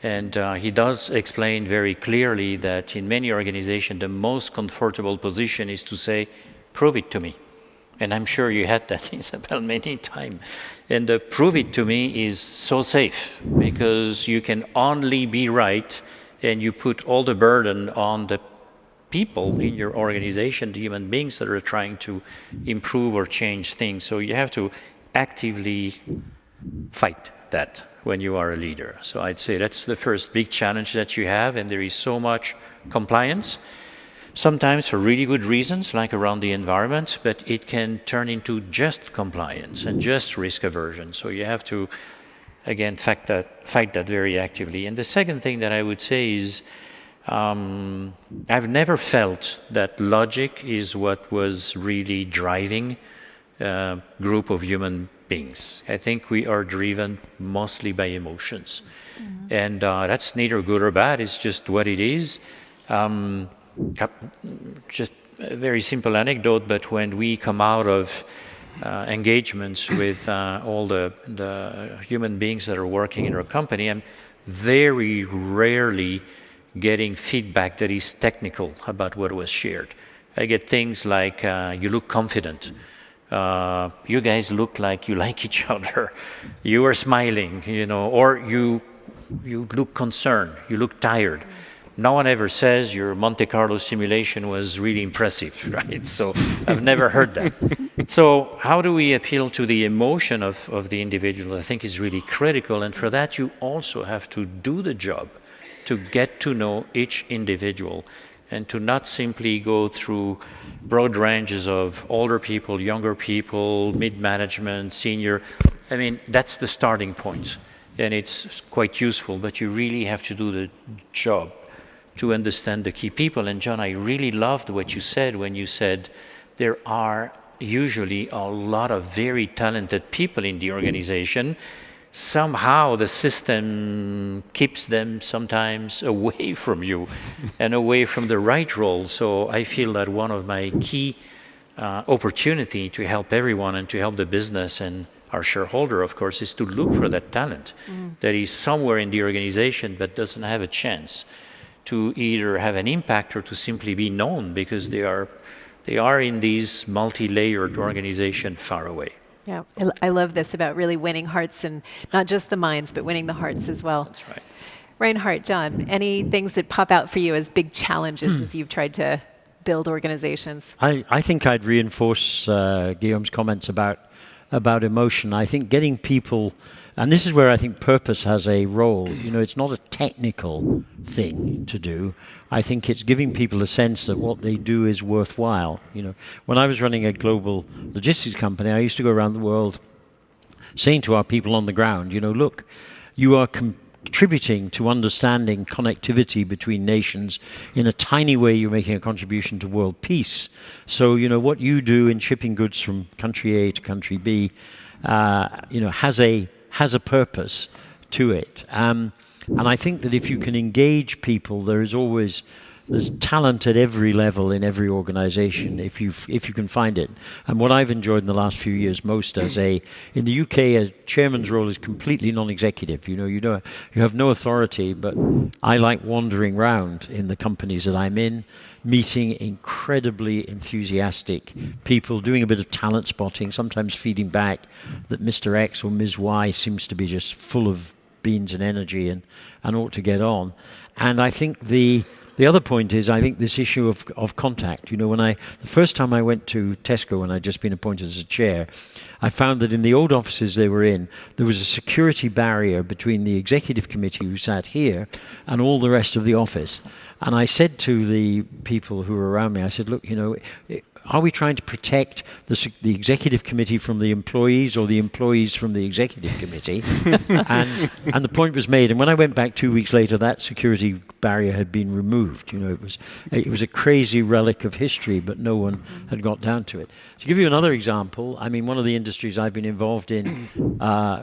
And he does explain very clearly that in many organizations, the most comfortable position is to say, prove it to me. And I'm sure you had that, Isabelle, many times. And the prove it to me is so safe because you can only be right and you put all the burden on the people in your organization, the human beings that are trying to improve or change things. So you have to actively fight that when you are a leader. So I'd say that's the first big challenge that you have, and there is so much compliance. Sometimes for really good reasons, like around the environment, but it can turn into just compliance and just risk aversion. So you have to, again, fight that very actively. And the second thing that I would say is I've never felt that logic is what was really driving a group of human beings. I think we are driven mostly by emotions. Mm-hmm. And that's neither good or bad, it's just what it is. just a very simple anecdote, but when we come out of engagements with all the human beings that are working in our company, I'm very rarely getting feedback that is technical about what was shared. I get things like, you look confident. You guys look like you like each other. You are smiling, or you look concerned. You look tired. No one ever says your Monte Carlo simulation was really impressive, right? So I've never heard that. So how do we appeal to the emotion of the individual, I think is really critical. And for that, you also have to do the job to get to know each individual and to not simply go through broad ranges of older people, younger people, mid-management, senior. I mean, that's the starting point. And it's quite useful, but you really have to do the job to understand the key people. And John, I really loved what you said when you said there are usually a lot of very talented people in the organization. Somehow the system keeps them sometimes away from you and away from the right role. So I feel that one of my key opportunity to help everyone and to help the business and our shareholder, of course, is to look for that talent that is somewhere in the organization but doesn't have a chance to either have an impact or to simply be known because they are in these multi-layered organization far away. Yeah, I love this about really winning hearts and not just the minds, but winning the hearts as well. That's right. Reinhard, John, any things that pop out for you as big challenges as you've tried to build organizations? I think I'd reinforce Guillaume's comments about emotion. I think getting people, and this is where I think purpose has a role. It's not a technical thing to do. I think it's giving people a sense that what they do is worthwhile. When I was running a global logistics company, I used to go around the world saying to our people on the ground, look, you are contributing to understanding connectivity between nations. In a tiny way, you're making a contribution to world peace. So, what you do in shipping goods from country A to country B, has a purpose to it. And I think that if you can engage people, there's talent at every level in every organization if you can find it. And what I've enjoyed in the last few years most in the UK, a chairman's role is completely non-executive. You have no authority, but I like wandering around in the companies that I'm in, meeting incredibly enthusiastic people, doing a bit of talent spotting, sometimes feeding back that Mr. X or Ms. Y seems to be just full of beans and energy and ought to get on. And I think the other point is, I think this issue of contact. The first time I went to Tesco, when I'd just been appointed as a chair, I found that in the old offices they were in, there was a security barrier between the executive committee who sat here and all the rest of the office. And I said to the people who were around me, I said, look, are we trying to protect the executive committee from the employees or the employees from the executive committee? and the point was made. And when I went back 2 weeks later, that security barrier had been removed. It was a crazy relic of history, but no one had got down to it. To give you another example, one of the industries I've been involved in,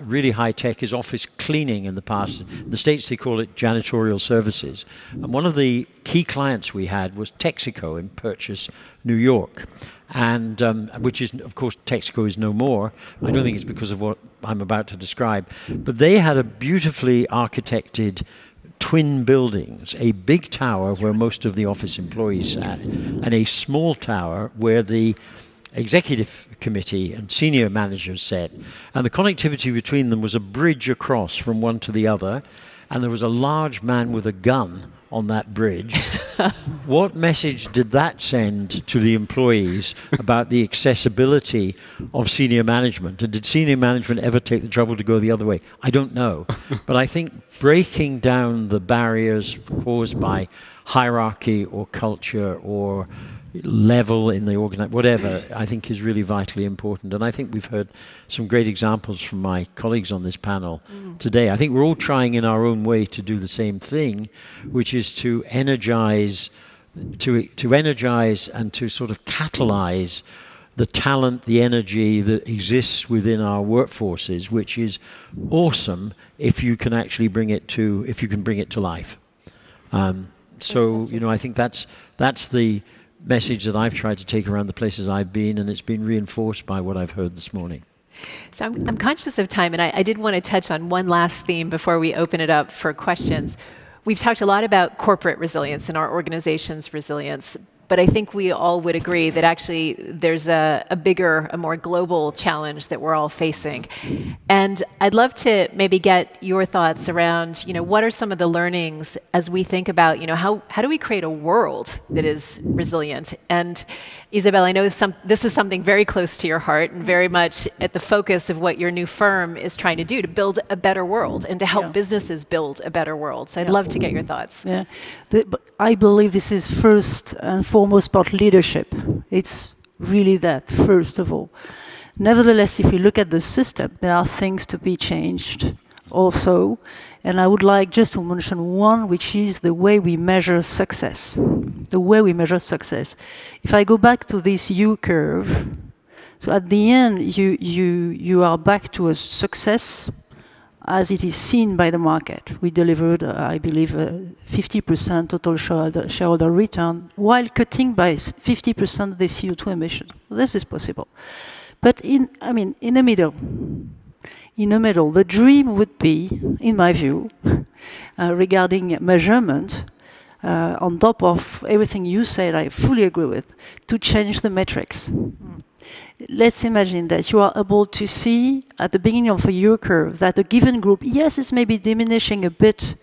really high tech, is office cleaning in the past. In the States, they call it janitorial services. And one of the key clients we had was Texaco in Purchase, New York, and which is, of course, Texaco is no more. I don't think it's because of what I'm about to describe, but they had a beautifully architected twin buildings, a big tower where most of the office employees sat, and a small tower where the executive committee and senior managers sat. And the connectivity between them was a bridge across from one to the other, and there was a large man with a gun on that bridge. What message did that send to the employees about the accessibility of senior management? And did senior management ever take the trouble to go the other way? I don't know. But I think breaking down the barriers caused by hierarchy or culture or level in the organization, whatever, I think is really vitally important. And I think we've heard some great examples from my colleagues on this panel today. I think we're all trying in our own way to do the same thing, which is to energize and to sort of catalyze the talent, the energy that exists within our workforces, which is awesome if you can actually bring it to life. So, you know, I think that's the message that I've tried to take around the places I've been, and it's been reinforced by what I've heard this morning. So I'm conscious of time, and I did want to touch on one last theme before we open it up for questions. We've talked a lot about corporate resilience and our organization's resilience, but I think we all would agree that actually there's a bigger, a more global challenge that we're all facing. And I'd love to maybe get your thoughts around, you know, what are some of the learnings as we think about, you know, how do we create a world that is resilient? And Isabelle, I know this is something very close to your heart and very much at the focus of what your new firm is trying to do, to build a better world and to help businesses build a better world. So I'd love to get your thoughts. Yeah, I believe this is first and foremost about leadership. It's really that, first of all. Nevertheless, if you look at the system, there are things to be changed also. And I would like just to mention one, which is the way we measure success. The way we measure success. If I go back to this U curve, so at the end, you are back to a success as it is seen by the market. We delivered, I believe, 50% total shareholder return while cutting by 50% the CO2 emission. This is possible. But in the middle, the dream would be, in my view, regarding measurement, on top of everything you said, I fully agree with, to change the metrics. Let's imagine that you are able to see at the beginning of a year curve that a given group, yes, it's maybe diminishing a bit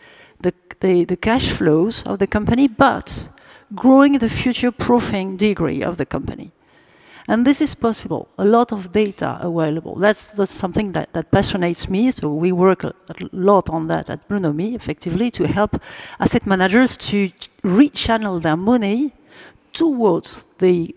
the cash flows of the company, but growing the future-proofing degree of the company. And this is possible. A lot of data available. That's something that passionates me. So we work a lot on that at Blunomy, effectively, to help asset managers to rechannel their money towards the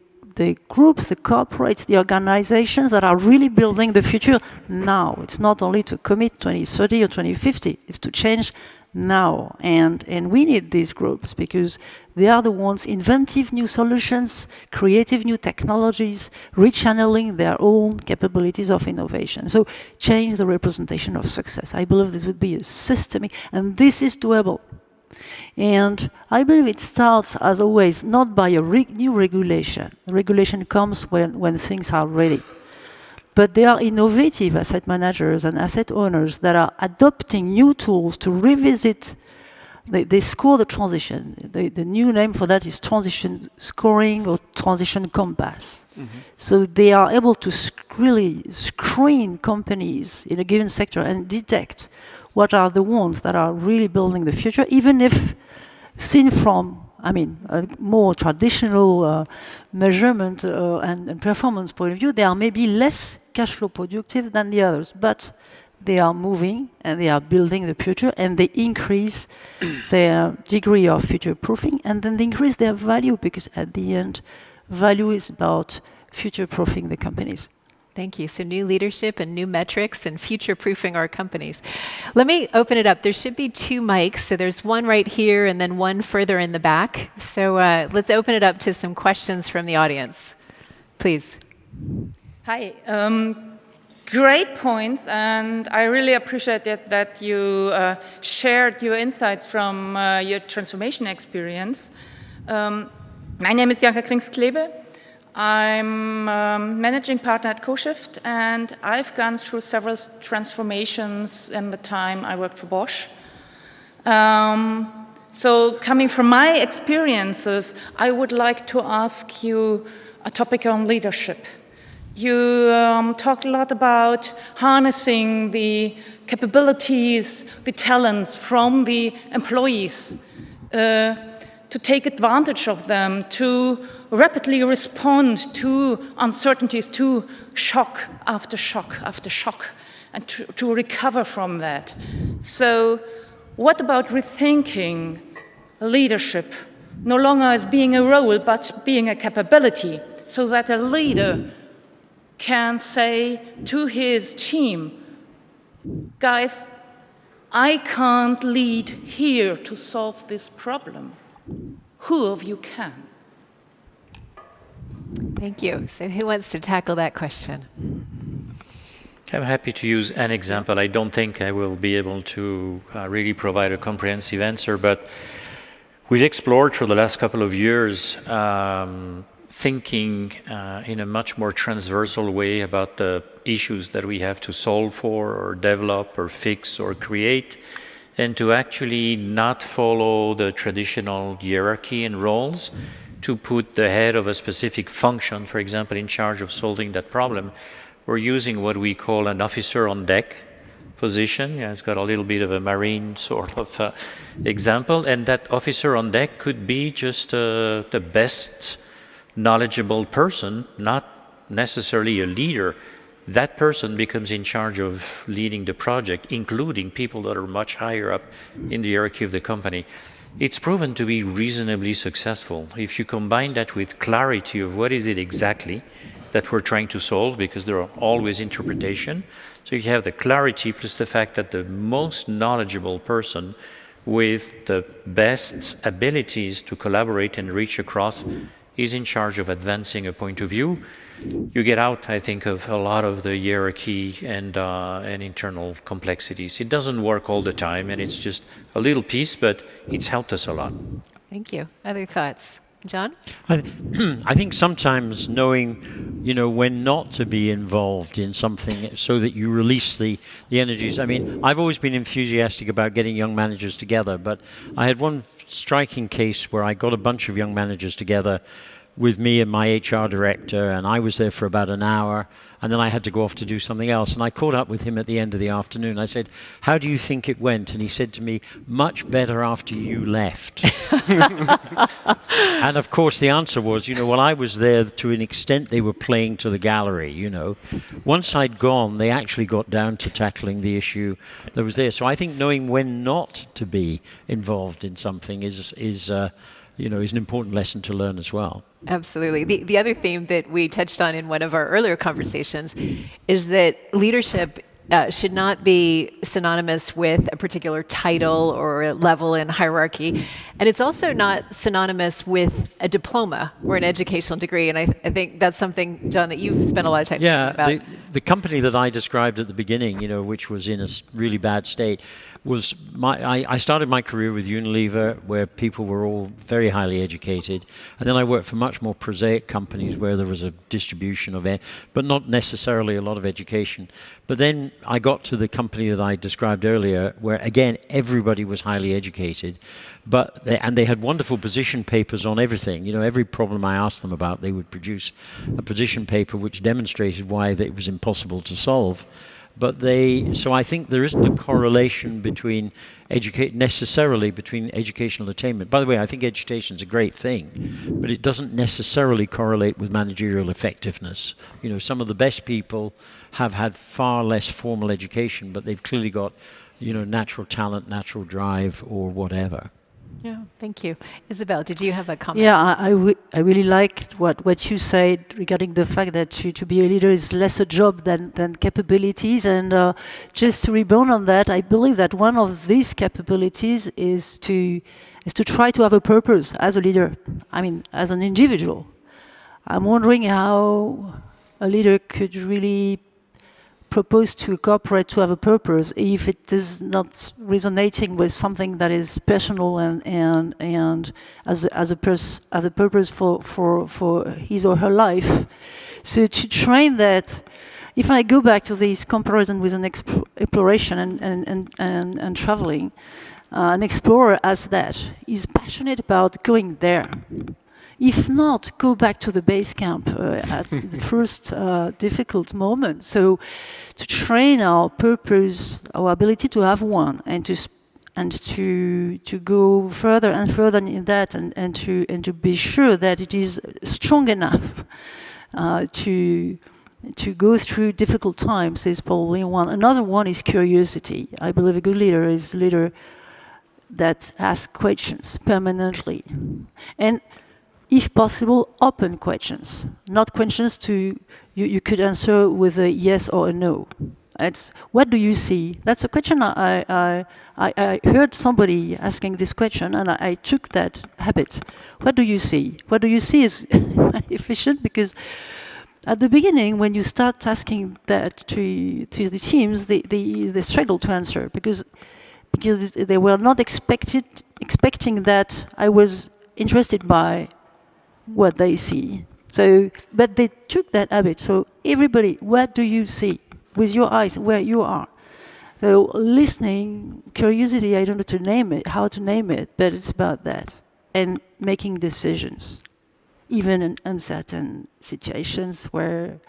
groups, the corporates, the organizations that are really building the future now. It's not only to commit 2030 or 2050, it's to change now. And we need these groups because they are the ones inventive new solutions, creative new technologies, rechanneling their own capabilities of innovation. So change the representation of success. I believe this would be a systemic, and this is doable. And I believe it starts, as always, not by a new regulation. Regulation comes when things are ready. But there are innovative asset managers and asset owners that are adopting new tools to revisit. They score the transition. The new name for that is transition scoring or transition compass. Mm-hmm. So they are able to really screen companies in a given sector and detect what are the ones that are really building the future, even if seen from, a more traditional measurement and performance point of view, they are maybe less cash flow productive than the others, but they are moving and they are building the future and they increase their degree of future proofing and then they increase their value because at the end, value is about future proofing the companies. Thank you. So new leadership and new metrics and future-proofing our companies. Let me open it up. There should be 2 mics. So there's one right here and then one further in the back. So let's open it up to some questions from the audience. Please. Hi. Great points. And I really appreciate that you shared your insights from your transformation experience. My name is Janka Krings-Klebe. I'm managing partner at Kocher, and I've gone through several transformations in the time I worked for Bosch. So coming from my experiences, I would like to ask you a topic on leadership. You talked a lot about harnessing the capabilities, the talents from the employees, to take advantage of them, to rapidly respond to uncertainties, to shock after shock after shock, and to recover from that. So what about rethinking leadership, no longer as being a role, but being a capability, so that a leader can say to his team, guys, I can't lead here to solve this problem. Who of you can? Thank you. So who wants to tackle that question? I'm happy to use an example. I don't think I will be able to really provide a comprehensive answer, but We've explored for the last couple of years thinking in a much more transversal way about the issues that we have to solve for or develop or fix or create, and to actually not follow the traditional hierarchy and roles, to put the head of a specific function, for example, in charge of solving that problem. We're using what we call an officer on deck position. Yeah, it's got a little bit of a marine sort of example, and that officer on deck could be just the best knowledgeable person, not necessarily a leader. That person becomes in charge of leading the project, including people that are much higher up in the hierarchy of the company. It's proven to be reasonably successful. If you combine that with clarity of what is it exactly that we're trying to solve, because there are always interpretation. So you have the clarity plus the fact that the most knowledgeable person with the best abilities to collaborate and reach across is in charge of advancing a point of view. You get out, I think, of a lot of the hierarchy and internal complexities. It doesn't work all the time, and it's just a little piece, but it's helped us a lot. Thank you. Other thoughts? John? I think sometimes knowing, when not to be involved in something so that you release the energies. I mean, I've always been enthusiastic about getting young managers together, but I had one striking case where I got a bunch of young managers together with me and my HR director, and I was there for about an hour, and then I had to go off to do something else. And I caught up with him at the end of the afternoon. I said, "How do you think it went?" And he said to me, "Much better after you left." And of course the answer was, well, I was there to an extent. They were playing to the gallery, Once I'd gone, they actually got down to tackling the issue that was there. So I think knowing when not to be involved in something is an important lesson to learn as well. Absolutely. The other theme that we touched on in one of our earlier conversations is that leadership should not be synonymous with a particular title or a level in hierarchy. And it's also not synonymous with a diploma or an educational degree. And I think that's something, John, that you've spent a lot of time thinking about. Yeah, the company that I described at the beginning, which was in a really bad state, was I started my career with Unilever, where people were all very highly educated, and then I worked for much more prosaic companies where there was a distribution of it, but not necessarily a lot of education. But then I got to the company that I described earlier, where again everybody was highly educated, and they had wonderful position papers on everything. Every problem I asked them about, they would produce a position paper which demonstrated why it was impossible to solve. So I think there isn't a correlation necessarily between educational attainment. By the way, I think education is a great thing, but it doesn't necessarily correlate with managerial effectiveness. Some of the best people have had far less formal education, but they've clearly got, natural talent, natural drive, or whatever. Yeah, thank you. Isabelle, did you have a comment? Yeah, I really liked what you said regarding the fact that to be a leader is less a job than capabilities. And just to rebound on that, I believe that one of these capabilities is to try to have a purpose as a leader. I mean, as an individual. I'm wondering how a leader could really propose to a corporate to have a purpose if it is not resonating with something that is personal and as a purpose for his or her life. So to train that, if I go back to this comparison with an exploration and traveling, an explorer as that is passionate about going there. If not, go back to the base camp at the first difficult moment. So to train our purpose, our ability to have one, and to go further and further in that, and to be sure that it is strong enough to go through difficult times is probably one. Another one is curiosity. I believe a good leader is a leader that asks questions permanently. And if possible, open questions, not questions you could answer with a yes or a no. It's, what do you see? That's a question I heard somebody asking this question, and I took that habit. What do you see? What do you see is efficient, because at the beginning, when you start asking that to the teams, they struggle to answer, because because they were not expecting that I was interested by what they see. So, but they took that habit. So everybody, what do you see with your eyes where you are? So listening, curiosity, I don't know how to name it, but it's about that. And making decisions, even in uncertain situations where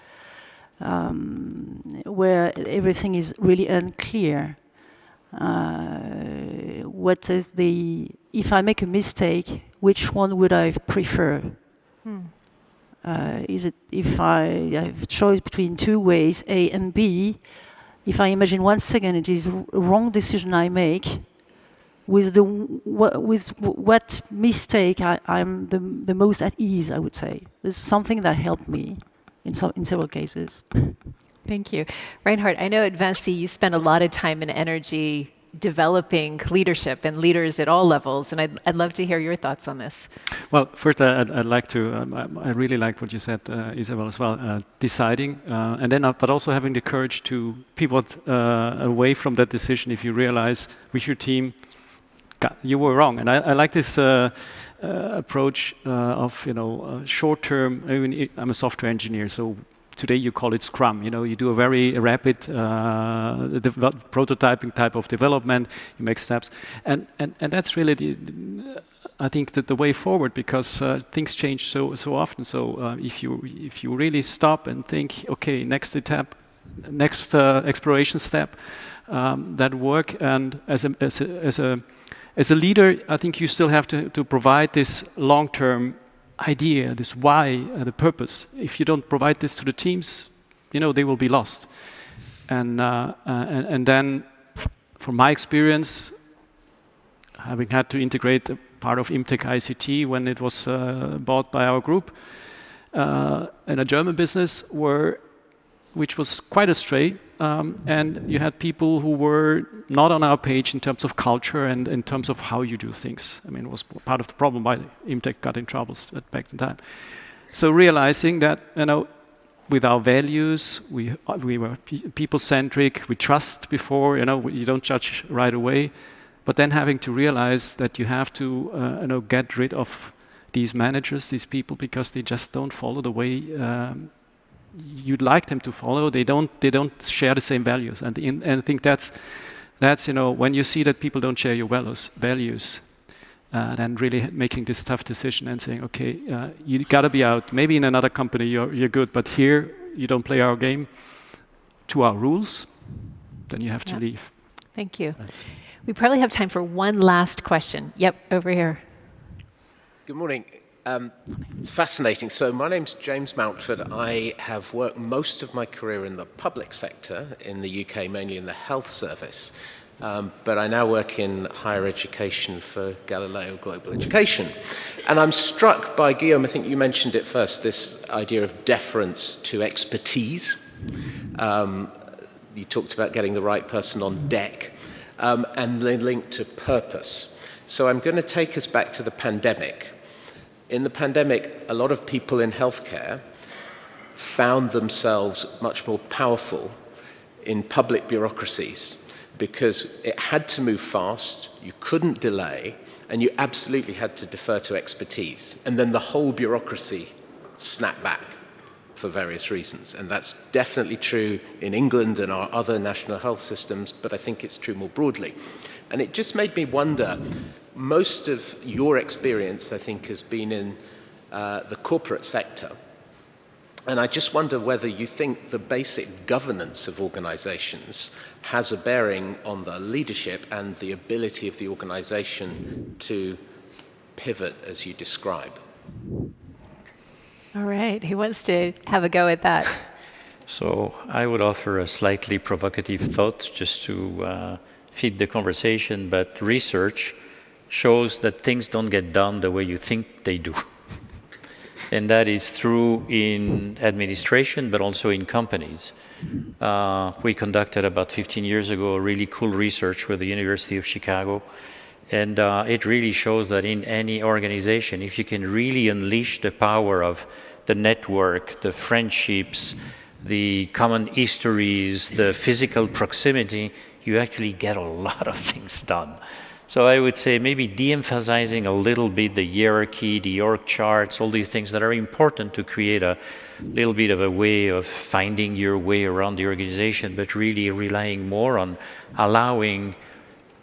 everything is really unclear. What is if I make a mistake, which one would I prefer? Is it if I have a choice between two ways, A and B, if I imagine 1 second it is a wrong decision I make, with what mistake I'm the most at ease, I would say. There's something that helped me in several cases. Thank you. Reinhard, I know at Vinci you spend a lot of time and energy developing leadership and leaders at all levels, and I'd love to hear your thoughts on this. Well, first I'd like to, I really like what you said, Isabelle, as well, deciding, and then, but also having the courage to pivot away from that decision if you realize with your team, you were wrong. And I like this approach of, short-term. I mean, I'm a software engineer, so today you call it Scrum. You do a very rapid prototyping type of development. You make steps, and that's really I think that the way forward, because things change so often. So if you really stop and think, okay, next step, next exploration step, that work, and as a leader, I think you still have to provide this long-term idea, this why, the purpose. If you don't provide this to the teams, they will be lost. And then, from my experience, having had to integrate a part of Imtech ICT when it was bought by our group, in a German business which was quite astray, and you had people who were not on our page in terms of culture and in terms of how you do things. I mean, it was part of the problem why Imtech got in trouble back in time. So realizing that, with our values, we were people-centric, we trust before, you don't judge right away, but then having to realize that you have to, get rid of these managers, these people, because they just don't follow the way you'd like them to follow. They don't share the same values, and I think that's when you see that people don't share your values, then really making this tough decision and saying, okay, you got to be out. Maybe in another company you're good, but here you don't play our game to our rules, then you have to leave. Thank you. We probably have time for one last question. Yep, over here. Good morning. It's fascinating. So my name's James Mountford. I have worked most of my career in the public sector in the UK, mainly in the health service. But I now work in higher education for Galileo Global Education. And I'm struck by, Guillaume, I think you mentioned it first, this idea of deference to expertise. You talked about getting the right person on deck, and the link to purpose. So I'm going to take us back to the pandemic. In the pandemic, a lot of people in healthcare found themselves much more powerful in public bureaucracies because it had to move fast, you couldn't delay, and you absolutely had to defer to expertise. And then the whole bureaucracy snapped back for various reasons. And that's definitely true in England and our other national health systems, but I think it's true more broadly. And it just made me wonder, most of your experience, I think, has been in the corporate sector. And I just wonder whether you think the basic governance of organizations has a bearing on the leadership and the ability of the organization to pivot as you describe. All right, who wants to have a go at that? So I would offer a slightly provocative thought just to feed the conversation, but research shows that things don't get done the way you think they do. And that is true in administration, but also in companies. We conducted about 15 years ago a really cool research with the University of Chicago. And it really shows that in any organization, if you can really unleash the power of the network, the friendships, the common histories, the physical proximity, you actually get a lot of things done. So I would say maybe de-emphasizing a little bit the hierarchy, the org charts, all these things that are important to create a little bit of a way of finding your way around the organization, but really relying more on allowing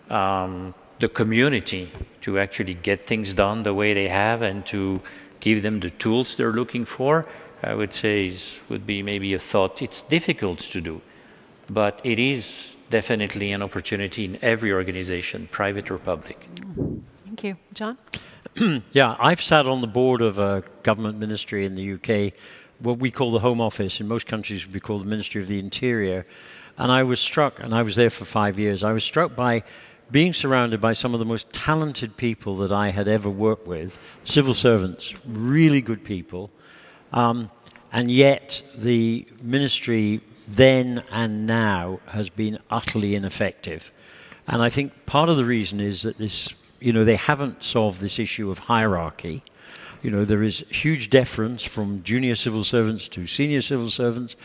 the community to actually get things done the way they have and to give them the tools they're looking for, I would say would be maybe a thought. It's difficult to do, but it is definitely an opportunity in every organization, private or public. Thank you. John? Yeah, I've sat on the board of a government ministry in the UK, what we call the Home Office. In most countries would be called the Ministry of the Interior. And I was struck, and I was there for 5 years, I was struck by being surrounded by some of the most talented people that I had ever worked with, civil servants, really good people, and yet the ministry then and now has been utterly ineffective. And I think part of the reason is that this, they haven't solved this issue of hierarchy. There is huge deference from junior civil servants to senior civil servants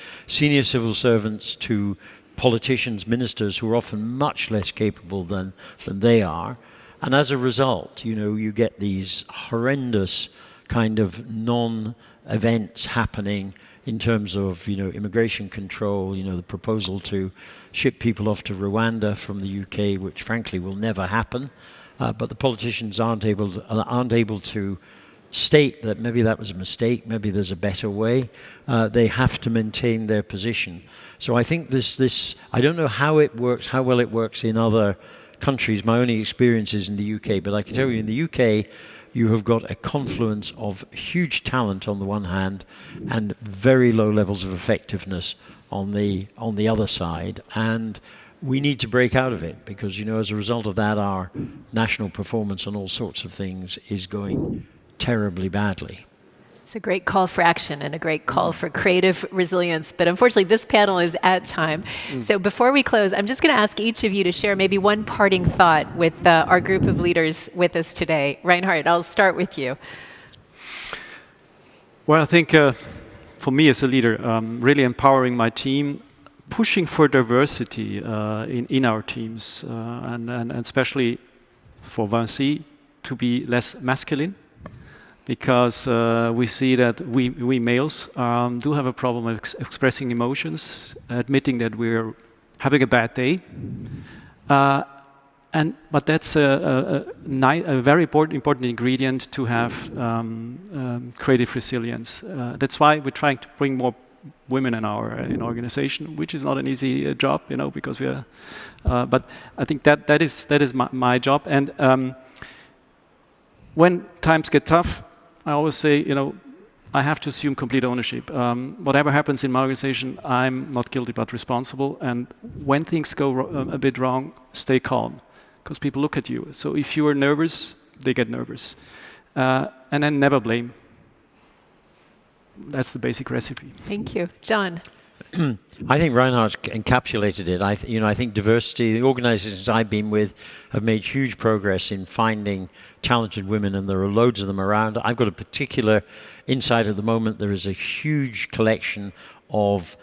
to politicians, ministers who are often much less capable than they are. And as a result, you get these horrendous kind of non-events happening in terms of, immigration control, the proposal to ship people off to Rwanda from the UK, which frankly will never happen. But the politicians aren't able to state that maybe that was a mistake, maybe there's a better way. They have to maintain their position. So I think this I don't know how well it works in other countries. My only experience is in the UK, but I can tell you in the UK, you have got a confluence of huge talent on the one hand and very low levels of effectiveness on the other side. And we need to break out of it because, as a result of that, our national performance on all sorts of things is going terribly badly. It's a great call for action and a great call for creative resilience. But unfortunately, this panel is at time. So before we close, I'm just going to ask each of you to share maybe one parting thought with our group of leaders with us today. Reinhard, I'll start with you. Well, I think for me as a leader, really empowering my team, pushing for diversity in our teams, and especially for Vinci to be less masculine. Because we see that we males do have a problem of expressing emotions, admitting that we're having a bad day. But that's a very important ingredient to have creative resilience. That's why we're trying to bring more women in our organization, which is not an easy job, because we are. But I think that is my job. And when times get tough, I always say, I have to assume complete ownership. Whatever happens in my organization, I'm not guilty but responsible. And when things go a bit wrong, stay calm, because people look at you. So if you are nervous, they get nervous. And then never blame. That's the basic recipe. Thank you. John? I think Reinhard encapsulated it. I think diversity, the organizations I've been with have made huge progress in finding talented women, and there are loads of them around. I've got a particular insight at the moment. There is a huge collection of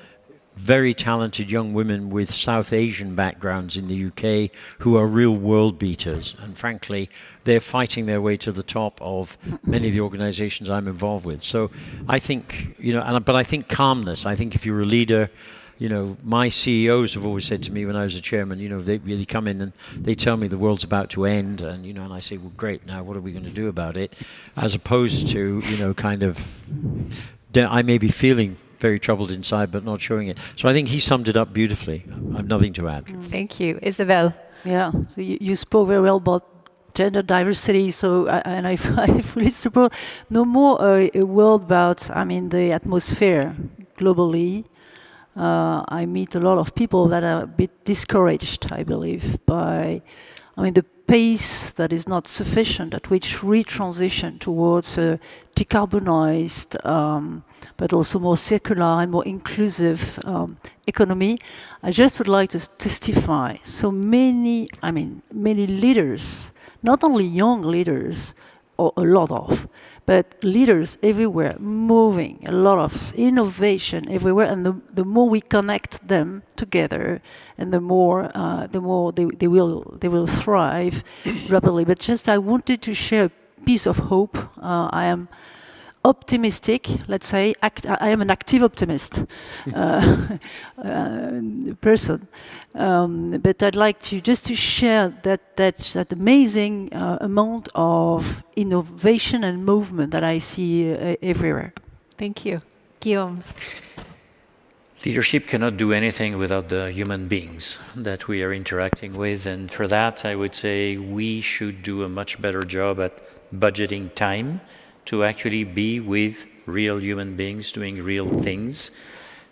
very talented young women with South Asian backgrounds in the UK who are real world beaters. And frankly, they're fighting their way to the top of many of the organizations I'm involved with. So I think, but I think calmness. I think if you're a leader, my CEOs have always said to me when I was a chairman, they really come in and they tell me the world's about to end. And, and I say, well, great, now what are we going to do about it? As opposed to, I may be feeling very troubled inside, but not showing it. So I think he summed it up beautifully. I have nothing to add. Thank you. Isabelle? Yeah, so you spoke very well about gender diversity, so I fully support no more a world about, the atmosphere globally. I meet a lot of people that are a bit discouraged, I believe, by the pace that is not sufficient at which we transition towards a decarbonized, but also more circular and more inclusive economy. I just would like to testify so many leaders, not only young leaders, or a lot of, but leaders everywhere, moving, a lot of innovation everywhere, and the more we connect them together, and the more they will thrive rapidly. But just I wanted to share a piece of hope. I am optimistic, let's say. I am an active optimist person, but I'd like to just to share that amazing amount of innovation and movement that I see everywhere. Thank you. Guillaume. Leadership cannot do anything without the human beings that we are interacting with, and for that I would say we should do a much better job at budgeting time to actually be with real human beings doing real things,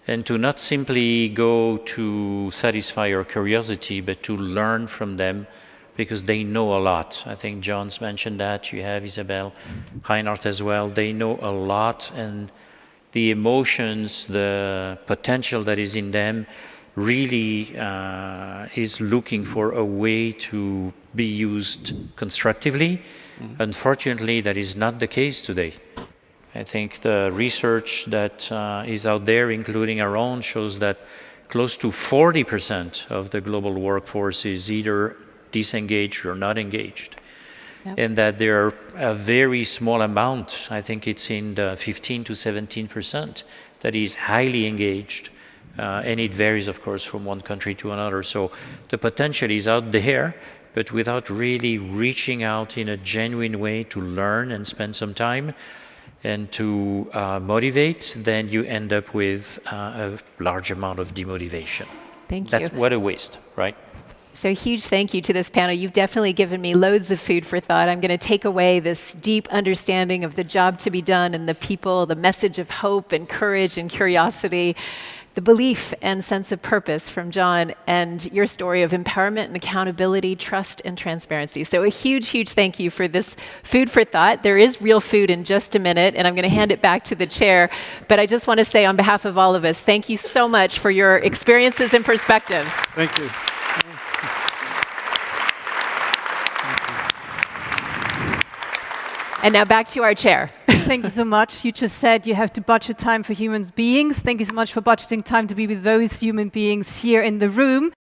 and to not simply go to satisfy our curiosity, but to learn from them, because they know a lot. I think John's mentioned that, you have Isabelle, Reinhard as well. They know a lot, and the emotions, the potential that is in them really is looking for a way to be used constructively. Unfortunately, that is not the case today. I think the research that is out there, including our own, shows that close to 40% of the global workforce is either disengaged or not engaged. Yep. And that there are a very small amount, I think it's in the 15 to 17%, that is highly engaged. And it varies, of course, from one country to another. So the potential is out there, but without really reaching out in a genuine way to learn and spend some time and to motivate, then you end up with a large amount of demotivation. Thank you. That's what a waste, right? So a huge thank you to this panel. You've definitely given me loads of food for thought. I'm going to take away this deep understanding of the job to be done and the people, the message of hope and courage and curiosity, the belief and sense of purpose from John, and your story of empowerment and accountability, trust and transparency. So a huge, huge thank you for this food for thought. There is real food in just a minute, and I'm going to hand it back to the chair. But I just want to say on behalf of all of us, thank you so much for your experiences and perspectives. Thank you. And now back to our chair. Thank you so much. You just said you have to budget time for human beings. Thank you so much for budgeting time to be with those human beings here in the room.